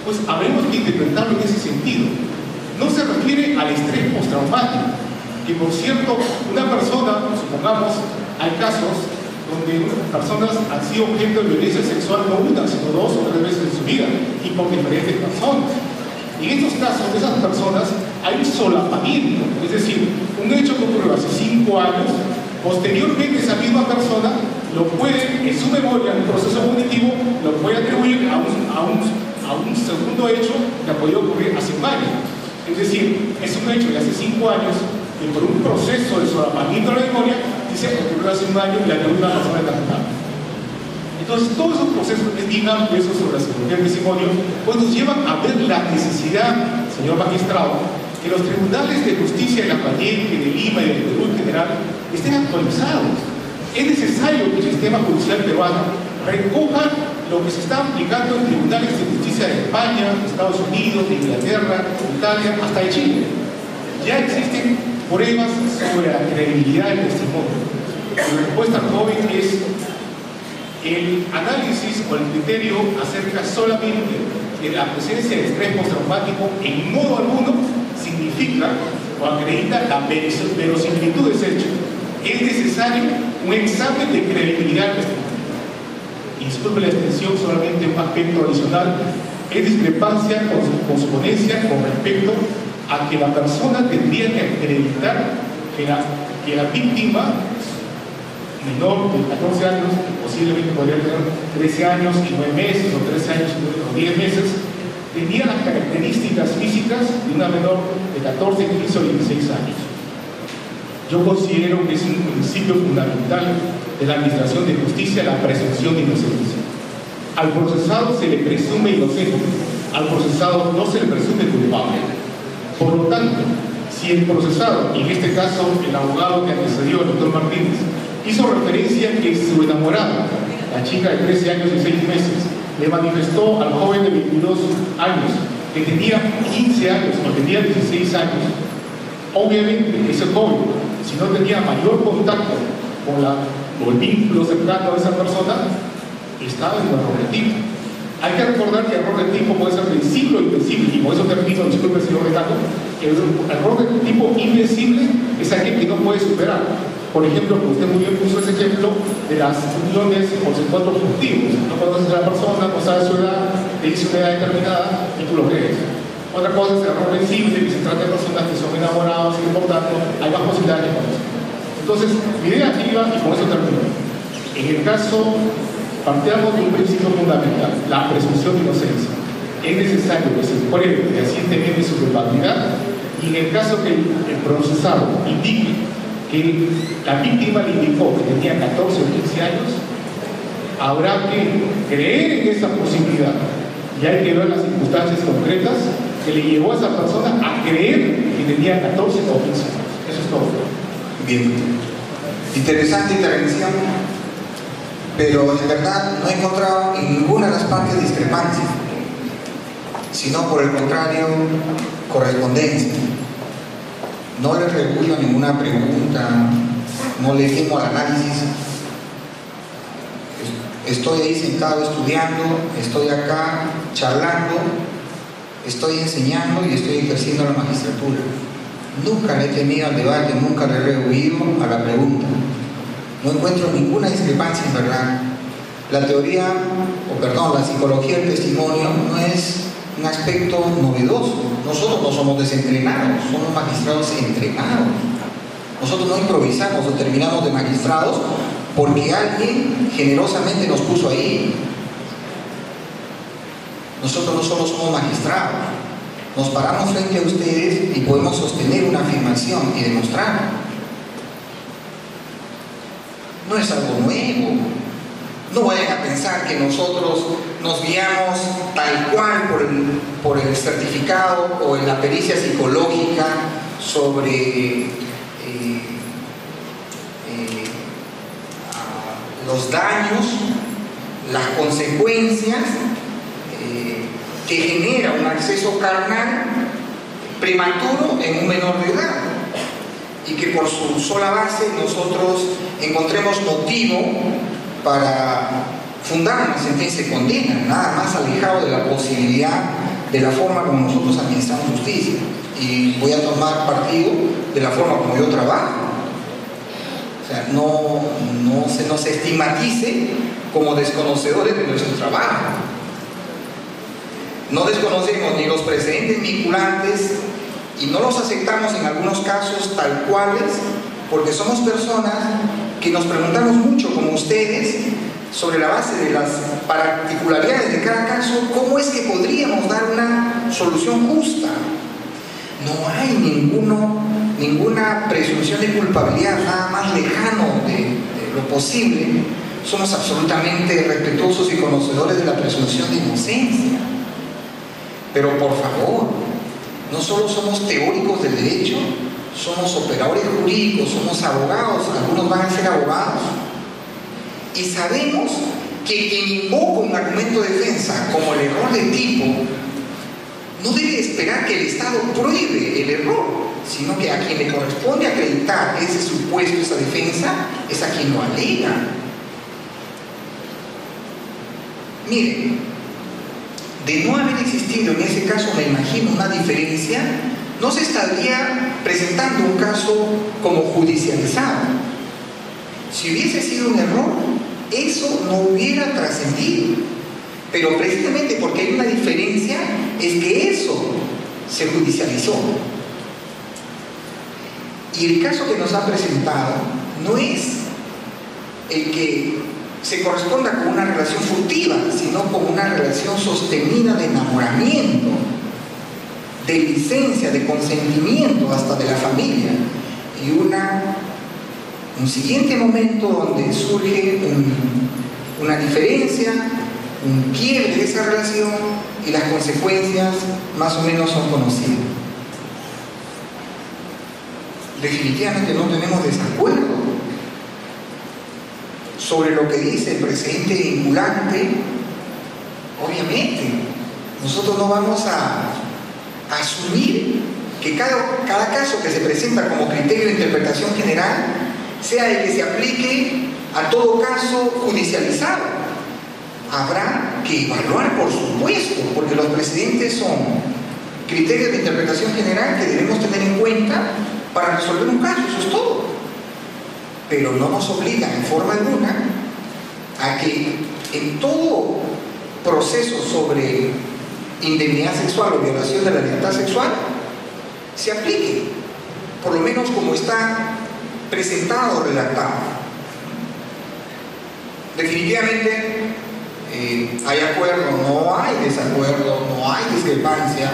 pues habremos que interpretarlo en ese sentido. No se refiere al estrés postraumático, que por cierto, una persona, supongamos, hay casos donde personas han sido objeto de violencia sexual no una, sino 2 o 3 veces en su vida, y por diferentes personas. En estos casos, de esas personas, hay un solapamiento, es decir, un hecho que ocurrió hace 5 años, posteriormente esa misma persona lo puede, en su memoria, en un proceso cognitivo, lo puede atribuir a un segundo hecho que ha podido ocurrir hace un año. Es decir, es un hecho de hace 5 años que por un proceso de solapamiento de la memoria dice que ocurrió hace un año y la de una persona está. Entonces, todos esos procesos que es bien amplio eso sobre la psicología del testimonio, pues nos llevan a ver la necesidad, señor magistrado, que los tribunales de justicia de La Pallete, de Lima y del Perú en general estén actualizados. Es necesario que el sistema judicial peruano recoja lo que se está aplicando en tribunales de justicia de España, de Estados Unidos, de Inglaterra, de Italia, hasta de Chile. Ya existen pruebas sobre la credibilidad del testimonio. La respuesta joven es el análisis o el criterio acerca solamente de la presencia de estrés postraumático en modo alguno significa o acredita la verosimilitud de ese hecho. Es necesario un examen de credibilidad del testimonio. Y disculpe la extensión, solamente un aspecto adicional, es discrepancia con su ponencia con respecto a que la persona tendría que acreditar que la víctima menor de 14 años, posiblemente podría tener 13 años y 9 meses, o 13 años y 10 meses, tenía las características físicas de una menor de 14, 15 o 16 años. Yo considero que es un principio fundamental de la administración de justicia la presunción de inocencia. Al procesado se le presume inocente, al procesado no se le presume culpable. Por lo tanto, si el procesado, y en este caso el abogado que antecedió, el doctor Martínez, hizo referencia que su enamorada, la chica de 13 años y 6 meses, le manifestó al joven de 22 años que tenía 15 años o tenía 16 años, obviamente ese joven, si no tenía mayor contacto con el vínculo cercano a esa persona, estaba en un error de tipo. Hay que recordar que el error de tipo puede ser vencible o invencible, y por eso termino, disculpe señor Recato, el error de tipo invencible es aquel que no puede superar. Por ejemplo, usted muy bien puso ese ejemplo de las uniones por encuentros furtivos. No conoces a la persona, no sabes su edad, te dice una edad determinada y tú lo crees. Otra cosa es el error vencible, que se trata de personas que son enamorados y por tanto hay más posibilidades de conocer. Entonces, mi idea activa, y con eso termino. En el caso, partimos de un principio fundamental, la presunción de inocencia. Es necesario que se pruebe fehacientemente su culpabilidad, y en el caso que el procesado indique que la víctima le indicó que tenía 14 o 15 años, habrá que creer en esa posibilidad, y hay que ver las circunstancias concretas que le llevó a esa persona a creer que tenía 14 o 15 años. Eso es todo.
Bien, interesante intervención, pero en verdad no he encontrado en ninguna de las partes discrepancia, sino por el contrario, correspondencia. No le regulo ninguna pregunta, no le temo al análisis. Estoy ahí sentado estudiando, estoy acá charlando, estoy enseñando y estoy ejerciendo la magistratura. Nunca le he temido al debate, nunca le he rehuido a la pregunta. No encuentro ninguna discrepancia en verdad. la la psicología del testimonio no es un aspecto novedoso. Nosotros no somos desentrenados, somos magistrados entrenados. Nosotros no improvisamos o terminamos de magistrados porque alguien generosamente nos puso ahí. Nosotros no solo somos magistrados, nos paramos frente a ustedes y podemos sostener una afirmación y demostrarlo. No es algo nuevo. No vayan a pensar que nosotros nos guiamos tal cual por el certificado o en la pericia psicológica sobre los daños, las consecuencias que genera un acceso carnal prematuro en un menor de edad, y que por su sola base nosotros encontremos motivo para fundar una sentencia de condena, nada más alejado de la posibilidad de la forma como nosotros administramos justicia. Y voy a tomar partido de la forma como yo trabajo. O sea, no se nos estigmatice como desconocedores de nuestro trabajo. No desconocemos ni los precedentes vinculantes y no los aceptamos en algunos casos tal cuales, porque somos personas que nos preguntamos mucho, como ustedes, sobre la base de las particularidades de cada caso, cómo es que podríamos dar una solución justa. No hay ninguna presunción de culpabilidad, nada más lejano de lo posible. Somos absolutamente respetuosos y conocedores de la presunción de inocencia. Pero por favor, no solo somos teóricos del derecho, somos operadores jurídicos, somos abogados, algunos van a ser abogados, y sabemos que quien invoca un argumento de defensa como el error de tipo no debe esperar que el Estado pruebe el error, sino que a quien le corresponde acreditar ese supuesto, esa defensa, es a quien lo alega. Miren, de no haber existido en ese caso, me imagino, una diferencia, no se estaría presentando un caso como judicializado. Si hubiese sido un error, eso no hubiera trascendido. Pero precisamente porque hay una diferencia, es que eso se judicializó. Y el caso que nos ha presentado no es el que se corresponda con una relación furtiva, sino con una relación sostenida de enamoramiento, de licencia, de consentimiento hasta de la familia, y un siguiente momento donde surge una diferencia, un quiebre de esa relación, y las consecuencias más o menos son conocidas. Definitivamente no tenemos desacuerdo sobre lo que dice el precedente vinculante. Obviamente, nosotros no vamos a asumir que cada caso que se presenta como criterio de interpretación general sea el que se aplique a todo caso judicializado. Habrá que evaluar, por supuesto, porque los precedentes son criterios de interpretación general que debemos tener en cuenta para resolver un caso, eso es todo. Pero no nos obligan en forma alguna a que en todo proceso sobre indemnidad sexual o violación de la libertad sexual se aplique, por lo menos como está presentado o redactado. Definitivamente hay acuerdo, no hay desacuerdo, no hay discrepancia.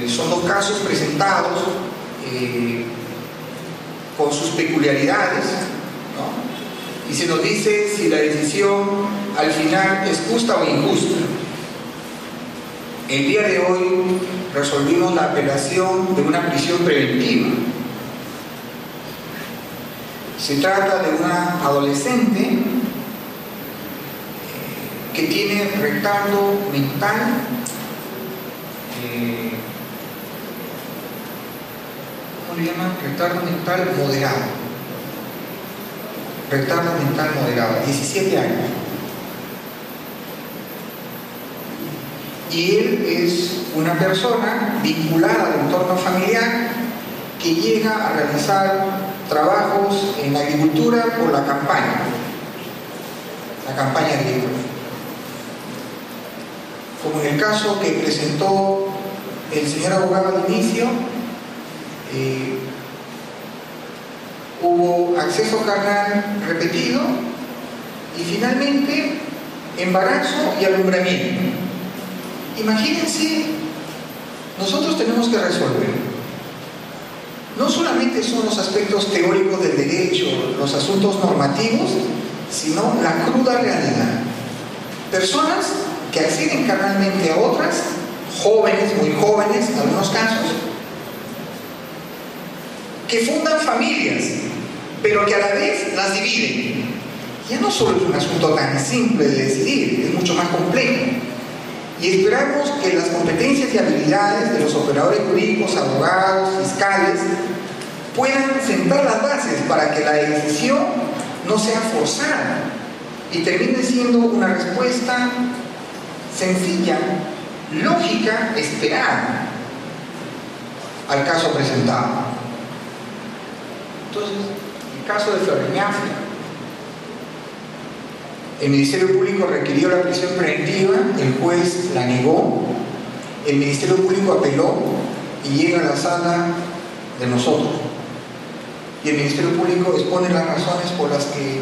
Son dos casos presentados con sus peculiaridades, ¿no? Y se nos dice si la decisión al final es justa o injusta. El día de hoy resolvimos la apelación de una prisión preventiva. Se trata de una adolescente que tiene retardo mental, ¿cómo le llaman? Retardo mental moderado. Retardo mental moderado, 17 años. Y él es una persona vinculada al entorno familiar que llega a realizar trabajos en la agricultura por la campaña. la campaña agrícola. Como en el caso que presentó el señor abogado al inicio, hubo acceso carnal repetido y finalmente embarazo y alumbramiento. Imagínense, nosotros tenemos que resolver. No solamente son los aspectos teóricos del derecho, los asuntos normativos, sino la cruda realidad. Personas que acceden carnalmente a otras, jóvenes, muy jóvenes en algunos casos, que fundan familias, pero que a la vez las dividen. Ya no solo es un asunto tan simple de decidir, es mucho más complejo. Y esperamos que las competencias y habilidades de los operadores jurídicos, abogados, fiscales, puedan sentar las bases para que la decisión no sea forzada y termine siendo una respuesta sencilla, lógica, esperada al caso presentado. Entonces, el caso de Floriñafia, el Ministerio Público requirió la prisión preventiva, el juez la negó, el Ministerio Público apeló y llega a la sala de nosotros. Y el Ministerio Público expone las razones por las que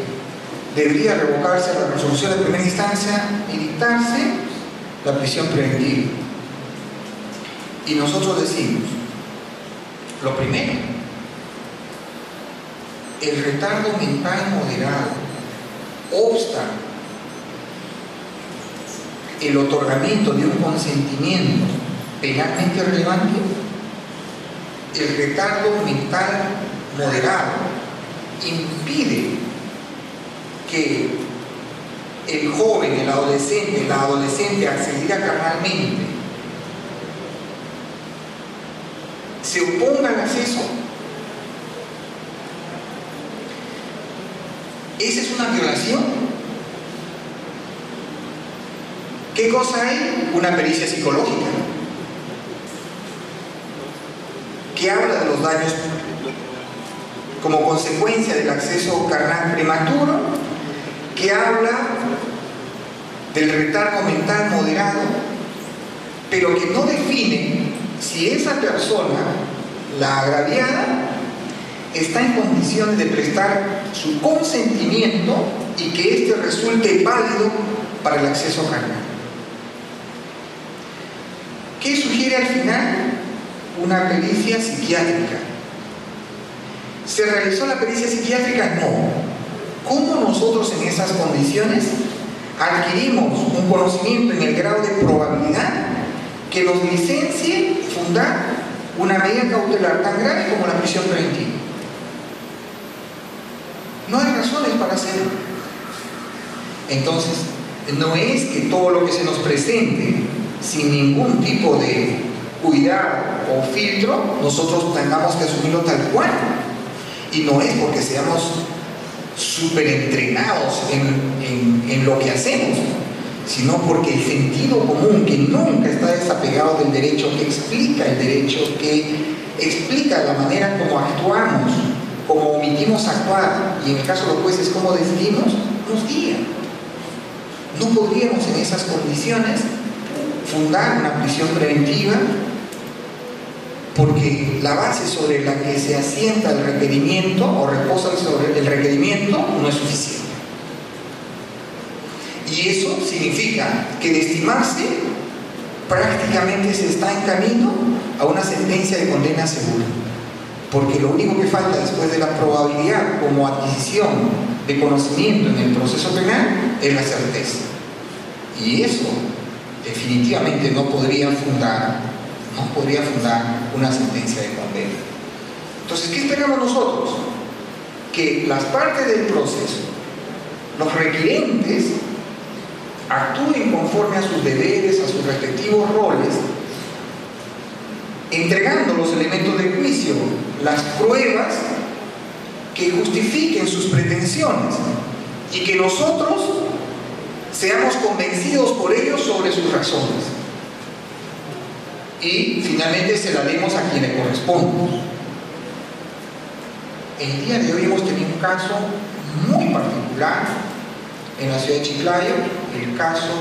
debería revocarse la resolución de primera instancia y dictarse la prisión preventiva. Y nosotros decimos, lo primero, el retardo mental moderado obsta el otorgamiento de un consentimiento penalmente relevante. El retardo mental moderado impide que el joven, el adolescente, la adolescente accediera carnalmente, se oponga al acceso. ¿Esa es una violación? ¿Qué cosa hay? Una pericia psicológica que habla de los daños como consecuencia del acceso carnal prematuro, que habla del retardo mental moderado, pero que no define si esa persona, la agraviada, está en condiciones de prestar su consentimiento y que éste resulte válido para el acceso carnal. ¿Qué sugiere al final? Una pericia psiquiátrica. ¿Se realizó la pericia psiquiátrica? No. ¿Cómo nosotros en esas condiciones adquirimos un conocimiento en el grado de probabilidad que nos licencie fundar una medida cautelar tan grave como la prisión preventiva? No hay razones para hacerlo. Entonces, no es que todo lo que se nos presente sin ningún tipo de cuidado o filtro nosotros tengamos que asumirlo tal cual. Y no es porque seamos súper entrenados en lo que hacemos, sino porque el sentido común, que nunca está desapegado del derecho, que explica el derecho, que explica la manera como actuamos, como omitimos actuar, y en el caso de los jueces cómo decidimos, nos guía. No podríamos en esas condiciones fundar una prisión preventiva, porque la base sobre la que se asienta el requerimiento o reposa sobre el requerimiento no es suficiente. Y eso significa que de estimarse prácticamente se está en camino a una sentencia de condena segura, porque lo único que falta después de la probabilidad como adquisición de conocimiento en el proceso penal es la certeza, y eso definitivamente no podría fundar una sentencia de condena. Entonces, ¿qué esperamos nosotros? Que las partes del proceso, los requirentes, actúen conforme a sus deberes, a sus respectivos roles, entregando los elementos de juicio, las pruebas que justifiquen sus pretensiones, y que nosotros seamos convencidos por ellos sobre sus razones. Y finalmente se la demos a quien le corresponde. El día de hoy hemos tenido un caso muy particular en la ciudad de Chiclayo, el caso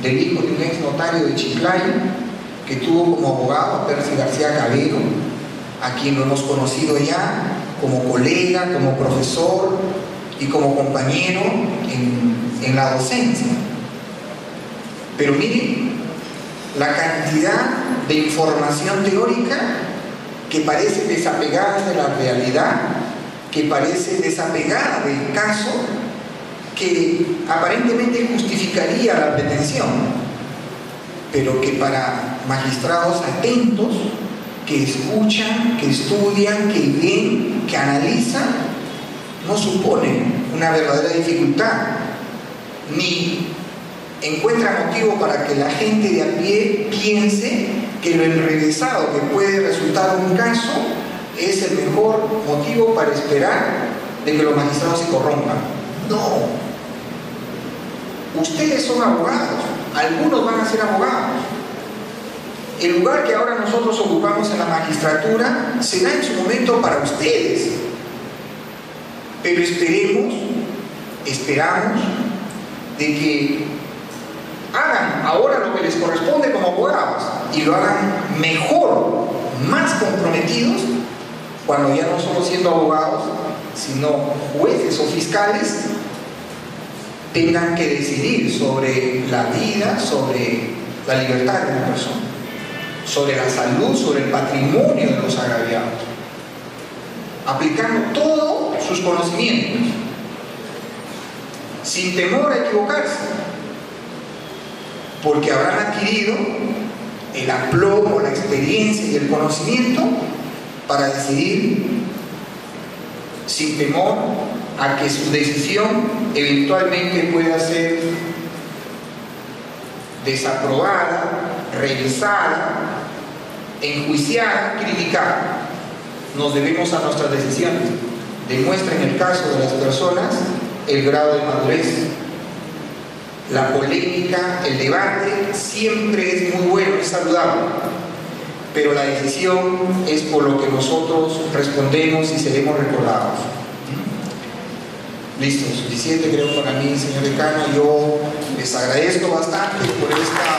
del hijo de un ex notario de Chiclayo, que tuvo como abogado a Percy García Cabero, a quien lo hemos conocido ya como colega, como profesor y como compañero en la docencia. Pero miren la cantidad de información teórica que parece desapegada de la realidad, que parece desapegada del caso, que aparentemente justificaría la pretensión, pero que para magistrados atentos, que escuchan, que estudian, que leen, que analizan, no supone una verdadera dificultad, ni encuentra motivo para que la gente de a pie piense que lo enrevesado que puede resultar un caso es el mejor motivo para esperar de que los magistrados se corrompan. No. Ustedes son abogados, algunos van a ser abogados. El lugar que ahora nosotros ocupamos en la magistratura será en su momento para ustedes. Pero esperamos de que hagan ahora lo que les corresponde como abogados y lo hagan mejor, más comprometidos, cuando ya no solo siendo abogados, sino jueces o fiscales, tengan que decidir sobre la vida, sobre la libertad de una persona, sobre la salud, sobre el patrimonio de los agraviados, aplicando todos sus conocimientos, sin temor a equivocarse, porque habrán adquirido el aplomo, la experiencia y el conocimiento para decidir sin temor a que su decisión eventualmente pueda ser desaprobada, revisada, enjuiciada, criticada. Nos debemos a nuestras decisiones. Demuestra en el caso de las personas el grado de madurez. La polémica, el debate siempre es muy bueno, es saludable, pero la decisión es por lo que nosotros respondemos y seremos recordados. Listo, suficiente creo para mí, señor decano. Yo les agradezco bastante por esta